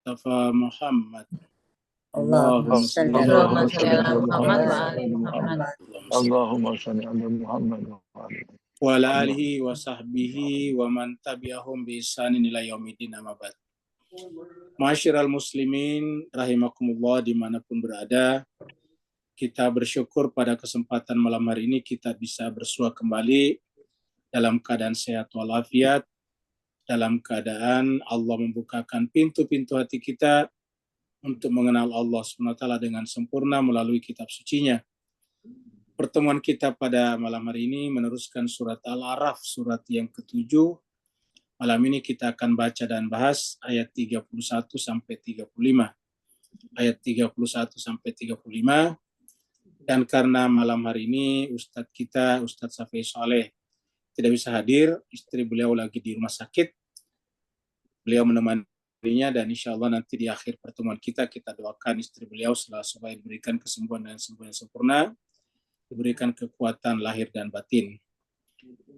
Mustafa Muhammad. Allahumma salli ala Muhammad wa ali Muhammad. Allahumma salli ala Muhammad Wa ala alihi wa sahbihi wa man tabi'ahum bi ihsanin ila yaumidin, amma ba'd. Ma'asyiral muslimin rahimakumullah dimanapun berada, kita bersyukur pada kesempatan malam hari ini kita bisa bersua kembali dalam keadaan sehat walafiat, dalam keadaan Allah membukakan pintu-pintu hati kita untuk mengenal Allah SWT dengan sempurna melalui kitab sucinya. Pertemuan kita pada malam hari ini meneruskan surat Al-A'raf, surat yang ke-7. Malam ini kita akan baca dan bahas ayat 31 sampai 35. Ayat 31 sampai 35. Dan karena malam hari ini Ustadz kita, Ustadz Safi Saleh, tidak bisa hadir, istri beliau lagi di rumah sakit. Beliau menemaninya dan insya Allah nanti di akhir pertemuan kita doakan istri beliau supaya diberikan kesembuhan dan sembuhan yang sempurna, diberikan kekuatan lahir dan batin.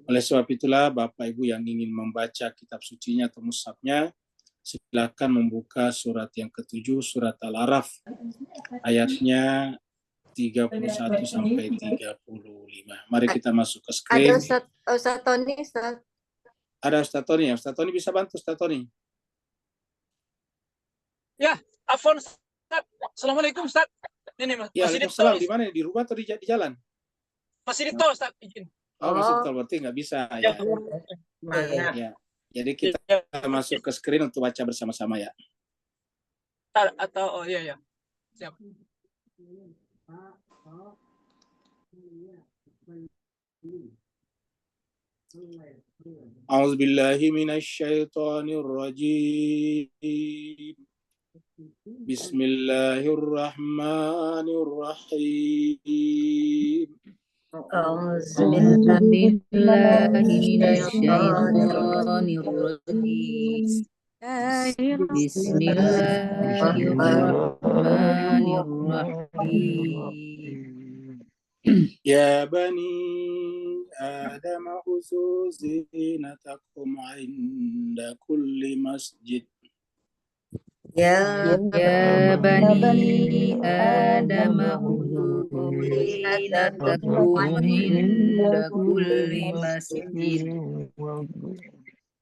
Oleh sebab itulah Bapak Ibu yang ingin membaca kitab sucinya atau mushafnya, silakan membuka surat yang ke-7, surat Al-A'raf, ayatnya 31 sampai 35. Mari kita masuk ke screen. Ada Ustaz Tony, Ustaz. Ada Ustaz Tony ya? Ustaz Tony bisa bantu Ustaz Tony? Ya, Afwan Ustaz. Assalamualaikum Ustaz. Ini Mas. Ya, Waalaikumsalam. Di mana? Di rumah atau di jalan? Masih di tol Ustaz, izin. Oh, masih di tol, berarti nggak bisa ya. Ya. Jadi kita masuk ke screen untuk baca bersama-sama ya. Atau iya. Siap. A'udzu billahi minasy syaithanir rajim. Bismillahirrahmanirrahim. A'udzu billahi minasy syaithanir rajim. Bismillahirrahmanirrahim. Ya bani Adam khuzu zinatakum inda kulli masjid. Ya bani Adam khuzu zinatakum inda kulli masjid.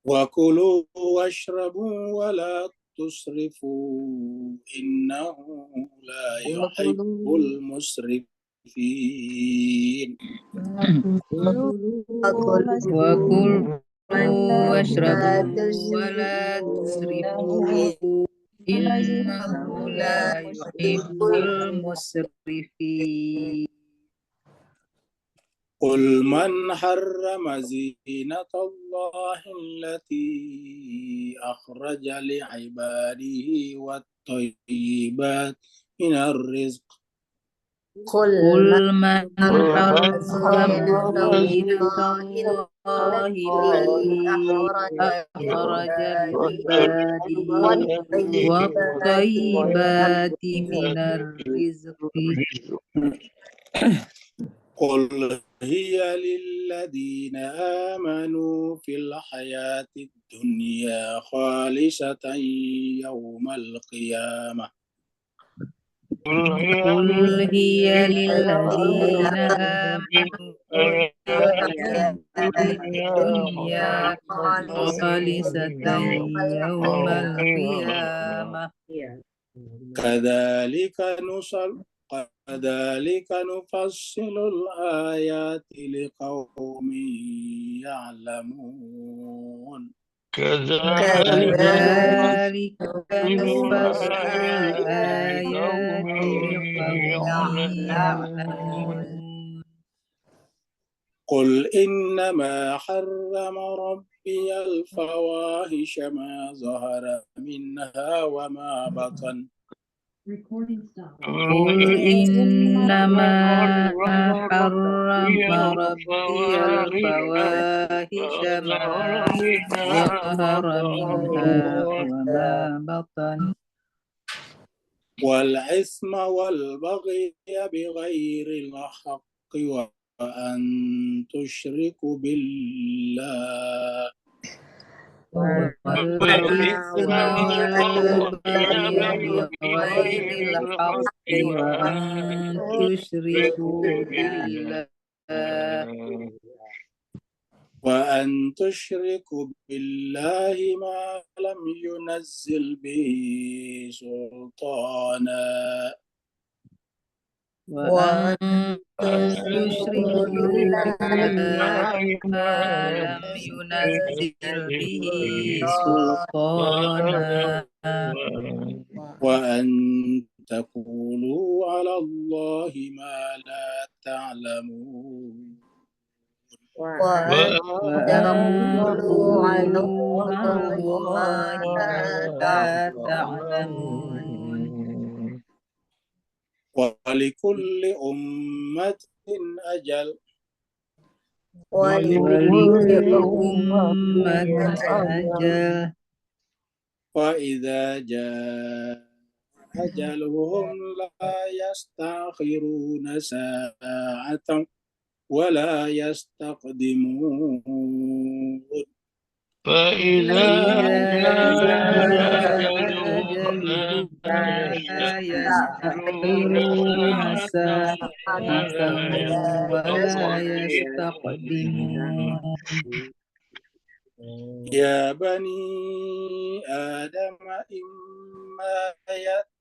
Wa kulu washrabu wa la tusrifu innahu la yuhibbul musrifin. Wa kulu washrabu wa la tusrifu innahu la yuhibbul musrifin. قل من حرم زينة الله التي أخرج لعباده والطيبات من الرزق قل من حرم زينة الله التي أخرج لعباده والطيبات من الرزق قل هي للذين آمنوا في الحياة الدنيا خالصة يوم القيامة. قل هي للذين آمنوا في الحياة الدنيا خالصة يوم القيامة. كذلك نفصل الآيات لقوم يعلمون. كذلك نفصل الآيات لقوم يعلمون. قل إنما حرم ربي الفواحش ما ظهر منها وما بطن. قل إنما حرم ربي الفواحش ما ظهر منها وما بطن والإثم والبغي بغير الحق وأن تشركوا بالله والإثم والبغي بغير الحق وأن تشركوا بالله ما لم ينزل به سلطانا وأن تشركوا بالله ما لم ينزل به سلطانا وأن تقولوا على الله ما لا تعلمون وأن تقولوا على الله ما لا تعلمون ولكل أمة أجل ولكل أمة أجل وإذا جاء أجلهم لا يستأخرون ساعة ولا يستقدمون فإذا جاء أجلهم لا يستأخرون ساعة ولا يستقدمون يا بني آدم إما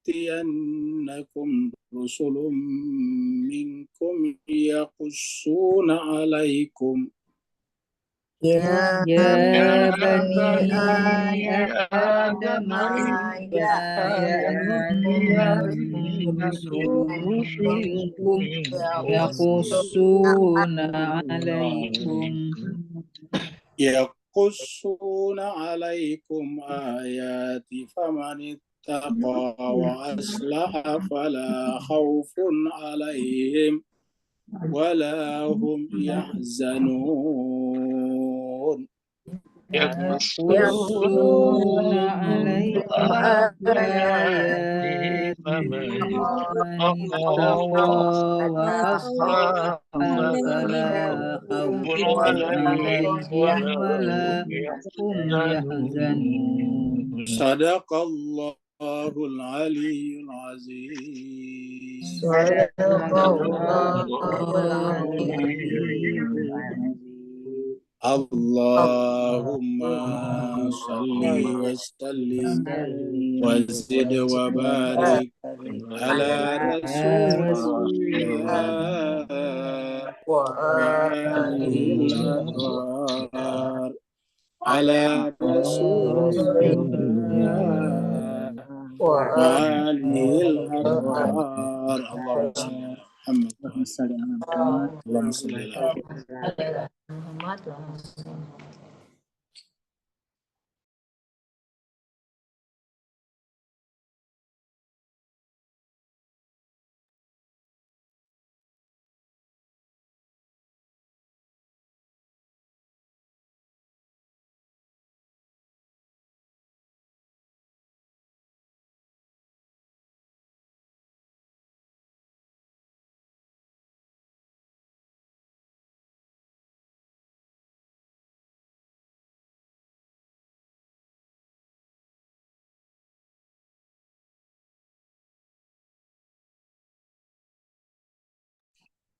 يأتينكم رسل منكم يقصون عليكم يا بني آدم يأتينكم رسل منكم يقصون عليكم آياتي فمن اتقى وأصلح فلا خوف عليهم ولا هم يحزنون يقصون عليكم آياتي فمن اتقى وأصلح فلا خوف عليهم ولا هم يحزنون صدق الله العلي العظيم صدق الله العظيم اللهم صل وسلم وزد وبارك على رسول الله وآله الأطهار على رسول الله وآله الأطهار اللهم صل على محمد اللهم صل على محمد.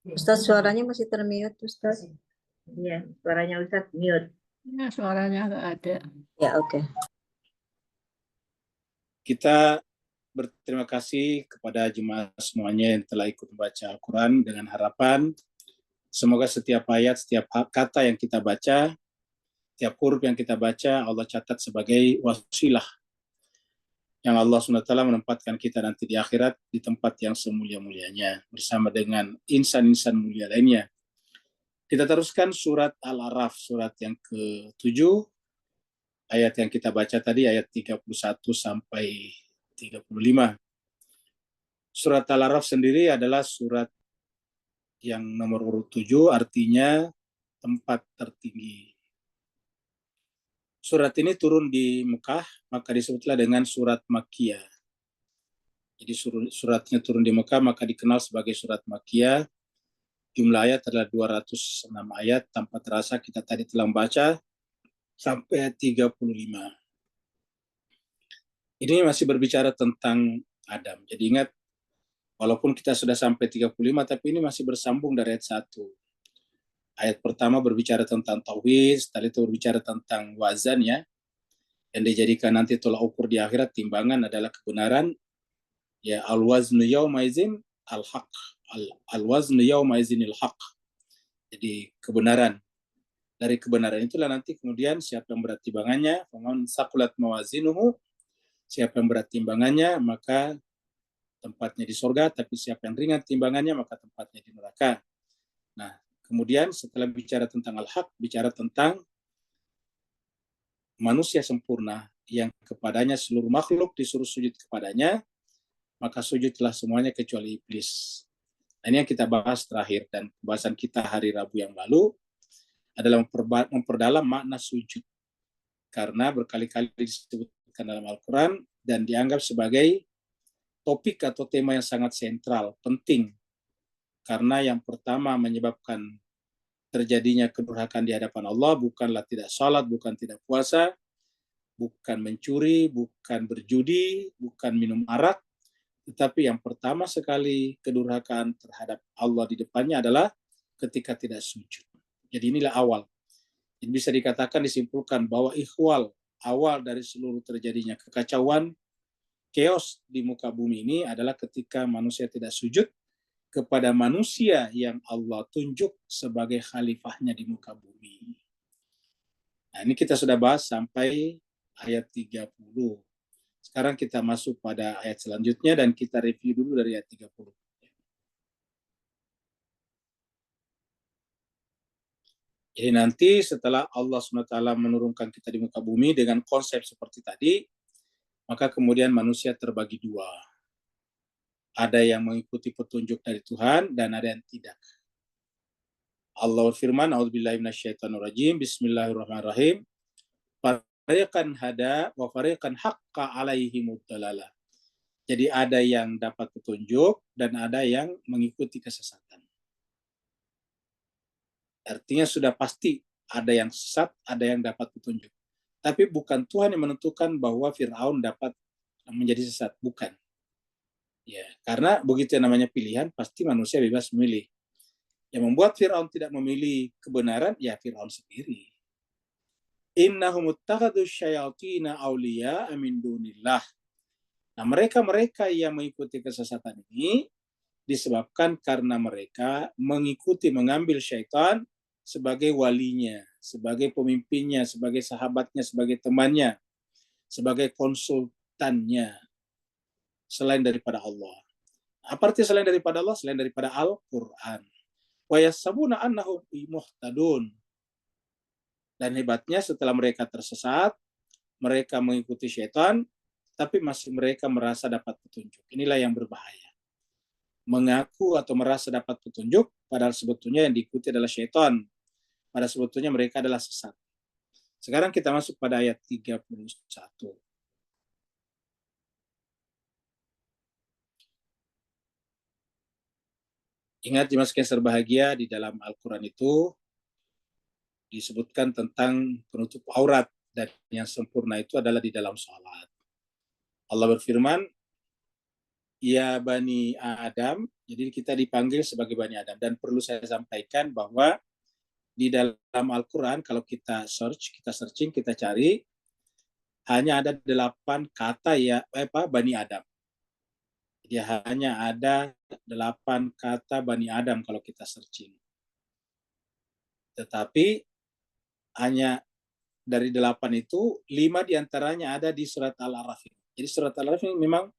Ustaz, suaranya masih termute, Ustaz. Iya, suaranya Ustaz mute. Ya, suaranya nggak ada. Ya, oke. Kita berterima kasih kepada jemaah semuanya yang telah ikut membaca Al-Quran dengan harapan semoga setiap ayat, setiap kata yang kita baca, setiap huruf yang kita baca, Allah catat sebagai wasilah yang Allah SWT menempatkan kita nanti di akhirat di tempat yang semulia-mulianya bersama dengan insan-insan mulia lainnya. Kita teruskan surat Al-A'raf, surat yang ke-7, ayat yang kita baca tadi, ayat 31 sampai 35. Surat Al-A'raf sendiri adalah surat yang nomor urut 7, artinya tempat tertinggi. Surat ini turun di Mekah, maka disebutlah dengan surat Makkiyah. Jadi suratnya turun di Mekah, maka dikenal sebagai surat Makkiyah. Jumlah ayat adalah 206 ayat. Tanpa terasa kita tadi telah membaca sampai 35. Ini masih berbicara tentang Adam. Jadi ingat, walaupun kita sudah sampai 35, tapi ini masih bersambung dari ayat 1. Ayat pertama berbicara tentang tauhid, setelah itu berbicara tentang wazan ya, yang dijadikan nanti tolak ukur di akhirat, timbangan adalah kebenaran. Ya, al-waznu yawma izin al-haq. Al-waznu yawma izin al-haq. Jadi kebenaran. Dari kebenaran itulah nanti kemudian siapa yang berat timbangannya, faman saqulat mawazinuhu, siapa yang berat timbangannya maka tempatnya di surga, tapi siapa yang ringan timbangannya maka tempatnya di neraka. Nah, kemudian setelah bicara tentang al-haq, bicara tentang manusia sempurna yang kepadanya seluruh makhluk disuruh sujud kepadanya, maka sujudlah semuanya kecuali iblis. Nah, ini yang kita bahas terakhir, dan pembahasan kita hari Rabu yang lalu adalah memperdalam makna sujud. Karena berkali-kali disebutkan dalam Al-Quran dan dianggap sebagai topik atau tema yang sangat sentral, penting. Karena yang pertama menyebabkan terjadinya kedurhakaan di hadapan Allah bukanlah tidak salat, bukan tidak puasa, bukan mencuri, bukan berjudi, bukan minum arak, tetapi yang pertama sekali kedurhakaan terhadap Allah di depannya adalah ketika tidak sujud. Jadi inilah awal. Jadi bisa dikatakan, disimpulkan bahwa ikhwal, awal dari seluruh terjadinya kekacauan, chaos di muka bumi ini adalah ketika manusia tidak sujud kepada manusia yang Allah tunjuk sebagai khalifahnya di muka bumi. Nah, ini kita sudah bahas sampai ayat 30. Sekarang kita masuk pada ayat selanjutnya dan kita review dulu dari ayat 30. Jadi nanti setelah Allah SWT menurunkan kita di muka bumi dengan konsep seperti tadi, maka kemudian manusia terbagi dua. Ada yang mengikuti petunjuk dari Tuhan dan ada yang tidak. Allah berfirman, A'udzubillahi minasyaitonirrajim, Bismillahirrahmanirrahim. Fariqan hada wa fariqan haqqa alaihimud dalalah. Jadi ada yang dapat petunjuk dan ada yang mengikuti kesesatan. Artinya sudah pasti ada yang sesat, ada yang dapat petunjuk. Tapi bukan Tuhan yang menentukan bahwa Fir'aun dapat menjadi sesat, bukan. Ya, karena begitu yang namanya pilihan, pasti manusia bebas memilih. Yang membuat Fir'aun tidak memilih kebenaran, ya Fir'aun sendiri. Innahum ittakhadhu syayatina awliya min dunillah. Nah, mereka yang mengikuti kesesatan ini disebabkan karena mereka mengambil syaitan sebagai walinya, sebagai pemimpinnya, sebagai sahabatnya, sebagai temannya, sebagai konsultannya, selain daripada Allah. Apa arti selain daripada Allah? Selain daripada Al-Quran. Wa yasabuna annahum muhtadun. Dan hebatnya setelah mereka tersesat, mereka mengikuti syaitan, tapi masih mereka merasa dapat petunjuk. Inilah yang berbahaya. Mengaku atau merasa dapat petunjuk, padahal sebetulnya yang diikuti adalah syaitan. Pada sebetulnya mereka adalah sesat. Sekarang kita masuk pada ayat 31. Ingat jemaah sekalian berbahagia, di dalam Al-Quran itu disebutkan tentang penutup aurat, dan yang sempurna itu adalah di dalam salat. Allah berfirman, ya Bani Adam, jadi kita dipanggil sebagai Bani Adam. Dan perlu saya sampaikan bahwa di dalam Al-Quran, kalau kita searching, kita cari, hanya ada 8 kata ya Bani Adam. Jadi hanya ada 8 kata Bani Adam kalau kita searching. Tetapi hanya dari 8 itu, 5 diantaranya ada di surat Al-A'raf. Jadi surat Al-A'raf ini memang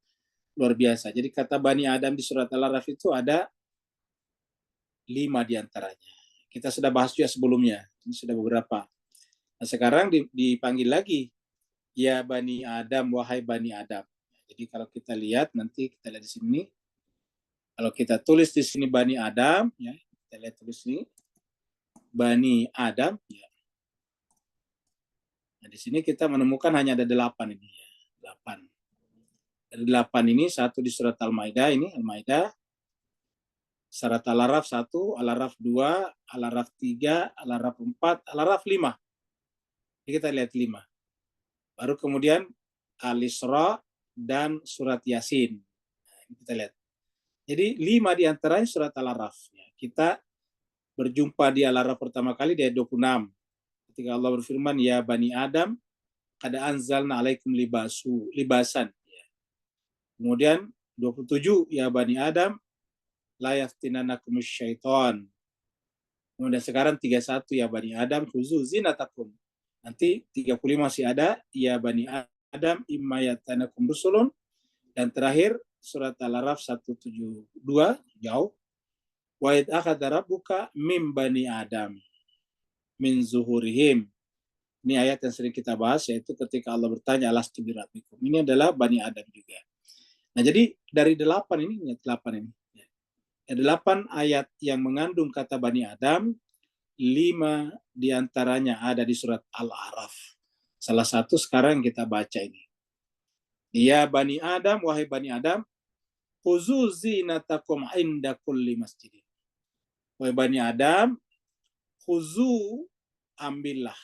luar biasa. Jadi kata Bani Adam di surat Al-A'raf itu ada 5 diantaranya. Kita sudah bahas juga sebelumnya, ini sudah beberapa. Nah, sekarang dipanggil lagi, ya Bani Adam, wahai Bani Adam. Jadi kalau kita lihat, nanti kita lihat di sini. Kalau kita tulis di sini Bani Adam, ya, kita lihat tulis ini, Bani Adam. Ya. Nah, di sini kita menemukan hanya ada 8 ini. Ya. 8. Dari 8 ini, satu di surat Al-Maidah, ini Al-Maidah, surat Al-A'raf 1, Al-A'raf 2, Al-A'raf 3, Al-A'raf 4, Al-A'raf 5. Jadi kita lihat 5. Baru kemudian Al-Isra dan surat Yasin. Nah, kita lihat. Jadi 5 diantaranya surat Al-Araf. Kita berjumpa di Al-Araf pertama kali di ayat 26. Ketika Allah berfirman, ya Bani Adam, qad anzalna alaikum libasan. Kemudian 27, ya Bani Adam, la yaftinanakum syaitan. Kemudian sekarang 31, ya Bani Adam, khuzu zinatakum. Nanti 35 masih ada, ya Bani Adam, imma yatanakum rusulun. Dan terakhir, surat Al-Araf 172, jauh. Wa id akhadha rabbuka mim bani Adam min zuhurihim. Ini ayat yang sering kita bahas, yaitu ketika Allah bertanya, alastu birabbikum. Ini adalah Bani Adam juga. Nah, jadi dari 8 ini, 8 ini. 8 ayat yang mengandung kata Bani Adam, 5 diantaranya ada di surat Al-Araf. Salah satu sekarang kita baca ini. Ya Bani Adam, wahai Bani Adam, khuzu zinatakum inda kulli masjidin. Wahai Bani Adam, khuzu, ambillah.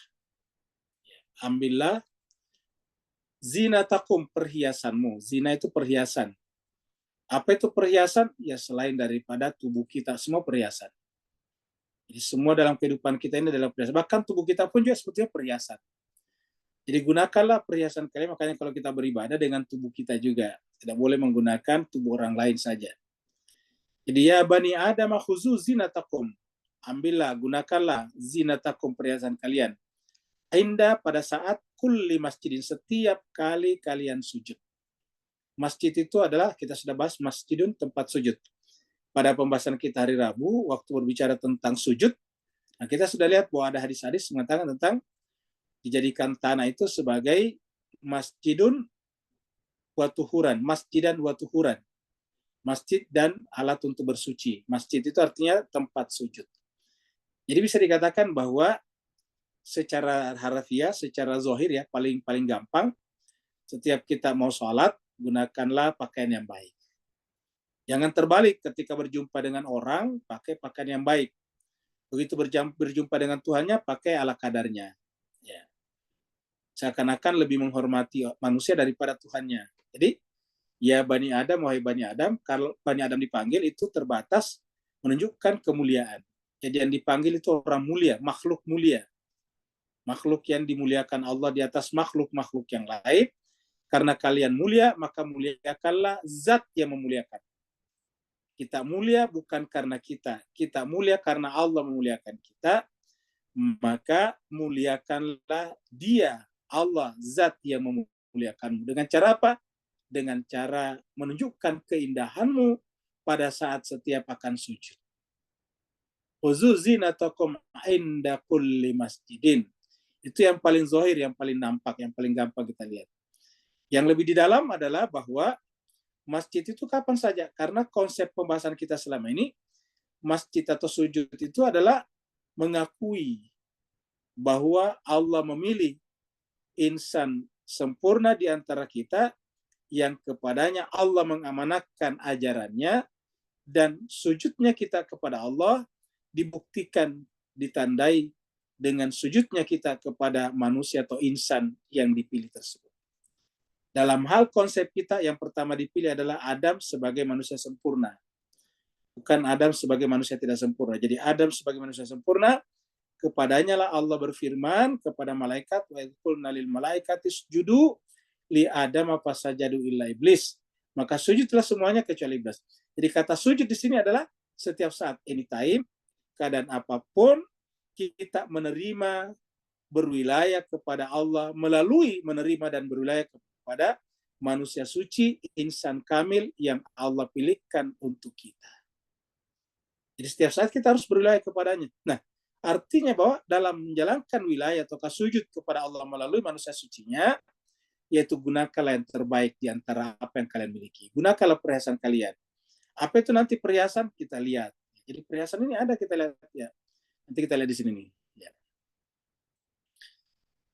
Ambillah zinatakum, perhiasanmu. Zina itu perhiasan. Apa itu perhiasan? Ya selain daripada tubuh kita, semua perhiasan. Jadi semua dalam kehidupan kita ini adalah perhiasan. Bahkan tubuh kita pun juga sebetulnya perhiasan. Jadi gunakanlah perhiasan kalian, makanya kalau kita beribadah dengan tubuh kita juga. Tidak boleh menggunakan tubuh orang lain saja. Jadi ya Bani Adam khuzu zinatakum. Ambillah, gunakanlah zinatakum, perhiasan kalian. Inda, pada saat kulli masjidin, setiap kali kalian sujud. Masjid itu adalah, kita sudah bahas, masjidun, tempat sujud. Pada pembahasan kita hari Rabu, waktu berbicara tentang sujud, nah kita sudah lihat bahwa ada hadis-hadis mengatakan tentang dijadikan tanah itu sebagai masjidun wa tuhuran, masjidan wa tuhuran. Masjid dan alat untuk bersuci. Masjid itu artinya tempat sujud. Jadi bisa dikatakan bahwa secara harafiah, secara zahir ya, paling gampang, setiap kita mau sholat, gunakanlah pakaian yang baik. Jangan terbalik, ketika berjumpa dengan orang, pakai pakaian yang baik. Begitu berjumpa dengan Tuhannya, pakai ala kadarnya. Ya. Seakan-akan lebih menghormati manusia daripada Tuhannya. Jadi, ya Bani Adam, wahai Bani Adam, kalau Bani Adam dipanggil itu terbatas menunjukkan kemuliaan. Jadi yang dipanggil itu orang mulia, makhluk mulia. Makhluk yang dimuliakan Allah di atas makhluk-makhluk yang lain. Karena kalian mulia, maka muliakanlah zat yang memuliakan. Kita mulia bukan karena kita. Kita mulia karena Allah memuliakan kita. Maka muliakanlah dia, Allah, zat yang memuliakanmu. Dengan cara apa? Dengan cara menunjukkan keindahanmu pada saat setiap akan sujud. Khuzu zinatakum inda kulli masjidin. Itu yang paling zahir, yang paling nampak, yang paling gampang kita lihat. Yang lebih di dalam adalah bahwa masjid itu kapan saja. Karena konsep pembahasan kita selama ini, masjid atau sujud itu adalah mengakui bahwa Allah memilih insan sempurna di antara kita yang kepadanya Allah mengamanahkan ajarannya, dan sujudnya kita kepada Allah dibuktikan, ditandai dengan sujudnya kita kepada manusia atau insan yang dipilih tersebut. Dalam hal konsep kita, yang pertama dipilih adalah Adam sebagai manusia sempurna. Bukan Adam sebagai manusia tidak sempurna. Jadi Adam sebagai manusia sempurna, kepadanya lah Allah berfirman kepada malaikat, wa qulna lil malaikati isjudu li Adam fasajadu illa iblis. Maka sujudlah semuanya kecuali iblis. Jadi kata sujud di sini adalah setiap saat, anytime, keadaan apapun, kita menerima, berwilayah kepada Allah melalui menerima dan berwilayah kepada manusia suci, insan kamil yang Allah pilihkan untuk kita. Jadi setiap saat kita harus berwilayah kepadanya. Nah, artinya bahwa dalam menjalankan wilayah atau sujud kepada Allah melalui manusia sucinya, yaitu gunakanlah yang terbaik di antara apa yang kalian miliki. Gunakanlah perhiasan kalian. Apa itu nanti perhiasan? Kita lihat. Jadi perhiasan ini ada, kita lihat ya. Nanti kita lihat di sini nih. Ya.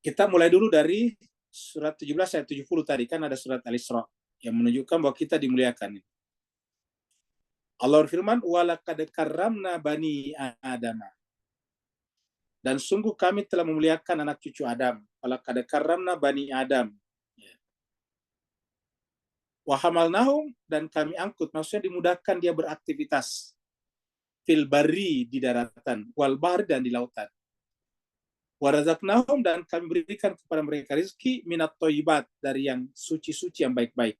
Kita mulai dulu dari surat 17 ayat 70 tadi, kan ada surat Al-Isra yang menunjukkan bahwa kita dimuliakan. Allah berfirman, walaqad karramna bani Adam. Dan sungguh kami telah memuliakan anak cucu Adam. walaqad karramna bani Adam. Wa hamalnahum, dan kami angkut, maksudnya dimudahkan dia beraktivitas, fil barri, di daratan, wal bahri, dan di lautan. Wa razaqnahum, dan kami berikan kepada mereka rezeki, minat thayyibat, dari yang suci-suci, yang baik-baik.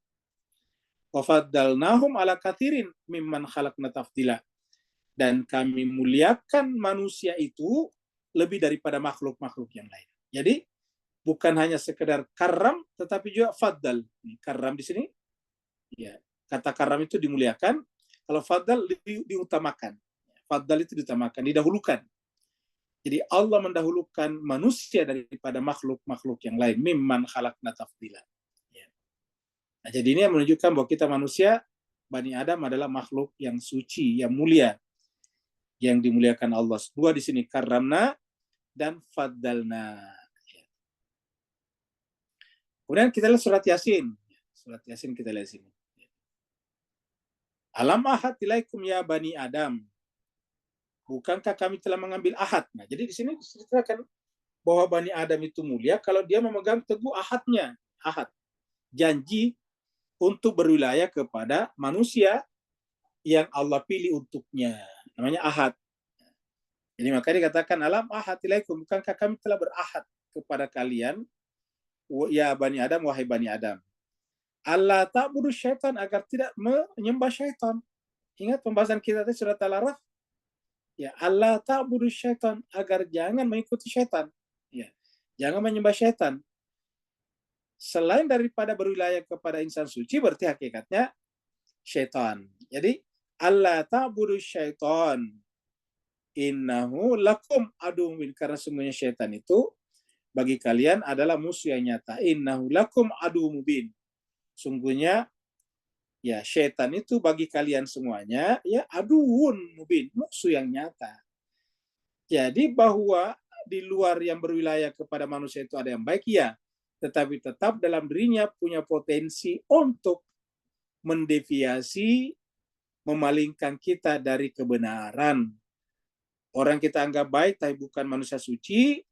Wa faddalnahum ala katsirin mimman khalaqna tafdila, dan kami muliakan manusia itu lebih daripada makhluk-makhluk yang lain. Jadi bukan hanya sekedar karam, tetapi juga faddal. Karam di sini, ya, kata karam itu dimuliakan, kalau faddal diutamakan. Faddal itu diutamakan, didahulukan. Jadi Allah mendahulukan manusia daripada makhluk-makhluk yang lain. Mimman khalaqna tafdila. Ya. Nah, jadi ini menunjukkan bahwa kita manusia, Bani Adam adalah makhluk yang suci, yang mulia, yang dimuliakan Allah. Dua di sini, karamna dan faddalna. Ya. Kemudian kita lihat surat Yasin. Surat Yasin kita lihat sini. Alam ahad ilaikum ya Bani Adam. Bukankah kami telah mengambil ahad? Nah, jadi di sini diceritakan bahwa Bani Adam itu mulia kalau dia memegang teguh ahadnya. Ahad. Janji untuk berwilayah kepada manusia yang Allah pilih untuknya. Namanya ahad. Jadi maka dikatakan alam ahad ilaikum. Bukankah kami telah berahad kepada kalian, ya Bani Adam, wahai Bani Adam. Allah ta'budu syaitan, agar tidak menyembah syaitan. Ingat pembahasan kita tadi surat Al-Araf. Ya, Allah ta'budu syaitan, agar jangan mengikuti syaitan. Ya, jangan menyembah syaitan. Selain daripada berwilayah kepada insan suci, berarti hakikatnya syaitan. Jadi Allah ta'budu syaitan, innahu lakum aduwwun mubin, karena semuanya syaitan itu bagi kalian adalah musuh yang nyata. Innahu lakum aduwwun mubin. Sungguhnya ya syaitan itu bagi kalian semuanya ya aduun mubin, musuh yang nyata. Jadi bahwa di luar yang berwilayah kepada manusia itu ada yang baik, ya, tetapi tetap dalam dirinya punya potensi untuk mendeviasi, memalingkan kita dari kebenaran. Orang kita anggap baik tapi bukan manusia suci,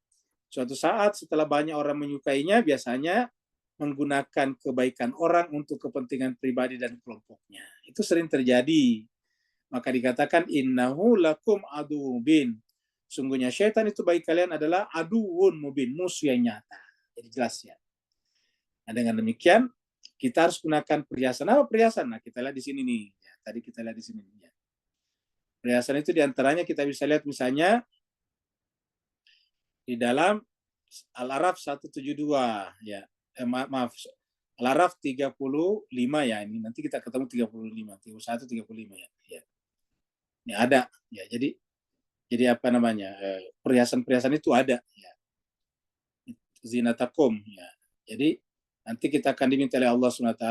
suatu saat setelah banyak orang menyukainya, biasanya menggunakan kebaikan orang untuk kepentingan pribadi dan kelompoknya. Itu sering terjadi. Maka dikatakan innahu lakum aduwwun mubin. Sungguhnya syaitan itu bagi kalian adalah aduwwun mubin, musuh yang nyata. Jadi jelas ya. Nah, dengan demikian kita harus gunakan perhiasan. Apa perhiasan? Nah, kita lihat di sini nih. Ya, tadi kita lihat di sini. Ya. Perhiasan itu diantaranya kita bisa lihat misalnya di dalam Al-Araf 172, ya. Maaf, Al-Araf 35 ya, ini nanti kita ketemu 35, 31, 35 ya. Ya. Ini ada ya. Jadi apa namanya? Perhiasan-perhiasan itu ada ya. Zinatakum ya. Jadi nanti kita akan diminta oleh Allah SWT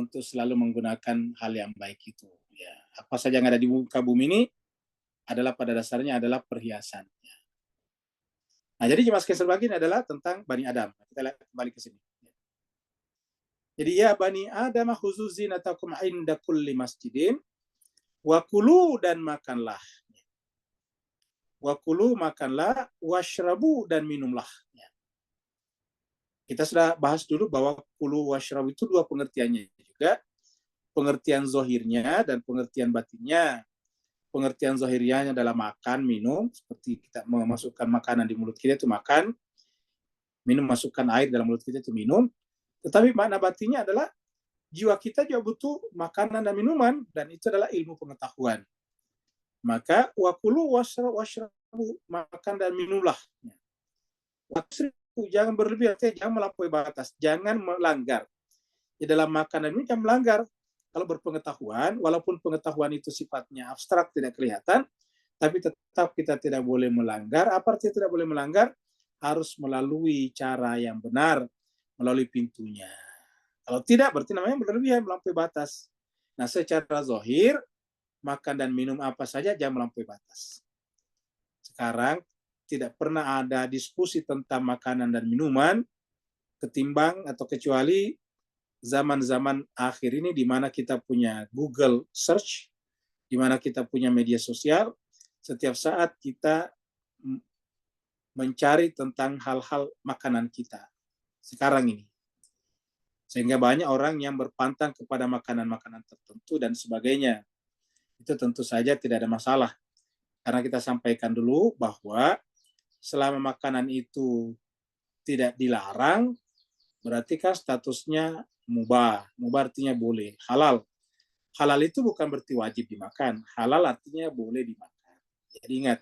untuk selalu menggunakan hal yang baik itu ya. Apa saja yang ada di muka bumi ini adalah pada dasarnya adalah perhiasan ya. Nah, jadi jemaah sekalian sebagian adalah tentang Bani Adam. Kita lihat kembali ke sini. Jadi ya Bani Adam khuzu zinatakum inda kulli masjidin wa kulu, dan makanlah. Wa kulu, makanlah, washrabu, dan minumlah. Kita sudah bahas dulu bahwa kulu washrabu itu dua pengertiannya juga. Pengertian zohirnya dan pengertian batinnya. Pengertian zahiriyahnya adalah makan, minum, seperti kita memasukkan makanan di mulut kita itu makan, minum, masukkan air dalam mulut kita itu minum. Tetapi makna batinnya adalah jiwa kita juga butuh makanan dan minuman, dan itu adalah ilmu pengetahuan. Maka wakulu washrabu, makan dan minumlah. Wasrifu, jangan berlebih, jangan melampaui batas, jangan melanggar. Di dalam makan dan minum jangan melanggar. Kalau berpengetahuan, walaupun pengetahuan itu sifatnya abstrak, tidak kelihatan, tapi tetap kita tidak boleh melanggar. Apa artinya tidak boleh melanggar? Harus melalui cara yang benar, melalui pintunya. Kalau tidak, berarti namanya berlebihan, melampaui batas. Nah, secara zahir, makan dan minum apa saja jangan melampaui batas. Sekarang, tidak pernah ada diskusi tentang makanan dan minuman, ketimbang atau kecuali zaman-zaman akhir ini, di mana kita punya Google Search, di mana kita punya media sosial, setiap saat kita mencari tentang hal-hal makanan kita sekarang ini. Sehingga banyak orang yang berpantang kepada makanan-makanan tertentu dan sebagainya. Itu tentu saja tidak ada masalah. Karena kita sampaikan dulu bahwa selama makanan itu tidak dilarang, berarti kan statusnya mubah. Mubah artinya boleh. Halal. Halal itu bukan berarti wajib dimakan. Halal artinya boleh dimakan. Jadi ingat,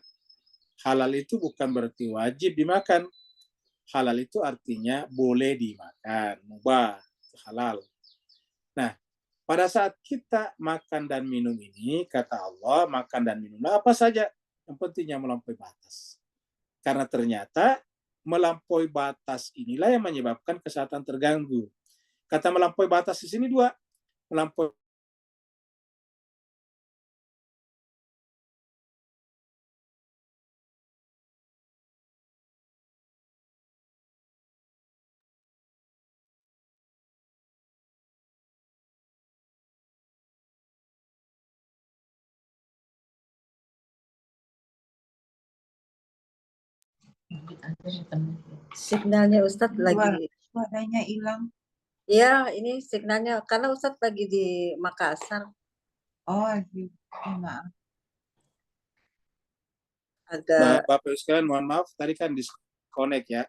halal itu bukan berarti wajib dimakan. Halal itu artinya boleh dimakan. Mubah. Itu halal. Nah, pada saat kita makan dan minum ini, kata Allah, makan dan minumlah apa saja. Yang pentingnya melampaui batas. Karena ternyata melampaui batas inilah yang menyebabkan kesehatan terganggu. Kata melampaui batas di sini dua. Melampaui Signalnya Ustadz lagi. Suaranya hilang. Ya, ini signalnya karena Ustadz lagi di Makassar. Oh, maaf. Agak Bapak Ibu sekalian, mohon maaf, tadi kan disconnect ya.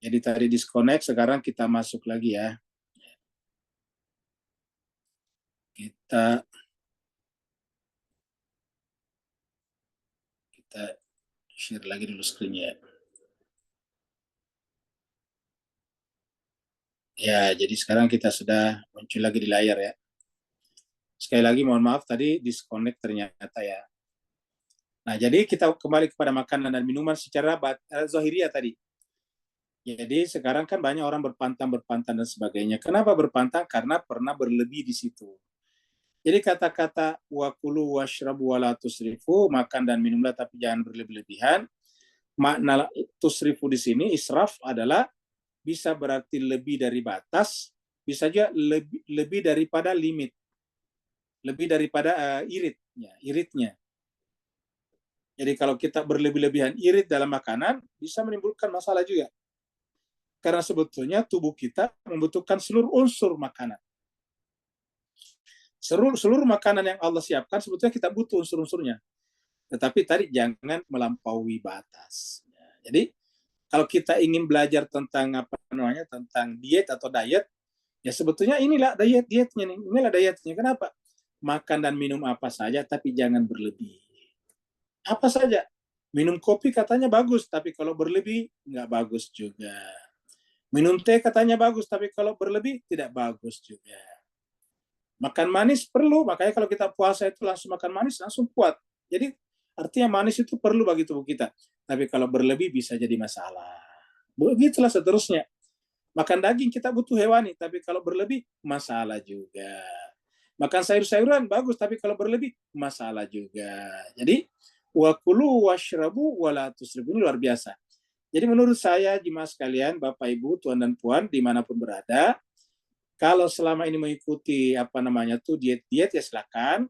Jadi tadi disconnect, sekarang kita masuk lagi ya. Kita share lagi dulu screen-nya. Ya, jadi sekarang kita sudah muncul lagi di layar ya. Sekali lagi mohon maaf tadi disconnect ternyata ya. Nah, jadi kita kembali kepada makanan dan minuman secara zahiriyah tadi. Jadi sekarang kan banyak orang berpantang dan sebagainya. Kenapa berpantang? Karena pernah berlebih di situ. Jadi kata-kata wakulu washrabu wala tusrifu, makan dan minumlah tapi jangan berlebih-lebihan. Makna tusrifu di sini israf adalah bisa berarti lebih dari batas, bisa juga lebih daripada limit, lebih daripada iritnya. Jadi kalau kita berlebih-lebihan irit dalam makanan bisa menimbulkan masalah juga. Karena sebetulnya tubuh kita membutuhkan seluruh unsur makanan. Seluruh makanan yang Allah siapkan sebetulnya kita butuh unsur-unsurnya. Tetapi tadi jangan melampaui batas. Jadi kalau kita ingin belajar tentang tentang diet atau diet, ya sebetulnya inilah dietnya nih. Inilah dietnya. Kenapa? Makan dan minum apa saja tapi jangan berlebih. Apa saja. Minum kopi katanya bagus, tapi kalau berlebih nggak bagus juga. Minum teh katanya bagus, tapi kalau berlebih tidak bagus juga. Makan manis perlu, makanya kalau kita puasa itu langsung makan manis, langsung kuat. Jadi artinya manis itu perlu bagi tubuh kita. Tapi kalau berlebih bisa jadi masalah. Begitulah seterusnya. Makan daging kita butuh hewani, tapi kalau berlebih masalah juga. Makan sayur-sayuran bagus, tapi kalau berlebih masalah juga. Jadi wakulu washrabu wala tusrifu, ini luar biasa. Jadi menurut saya, jemaah sekalian, Bapak Ibu, Tuan dan Puan, dimanapun berada, kalau selama ini mengikuti diet-diet ya silakan.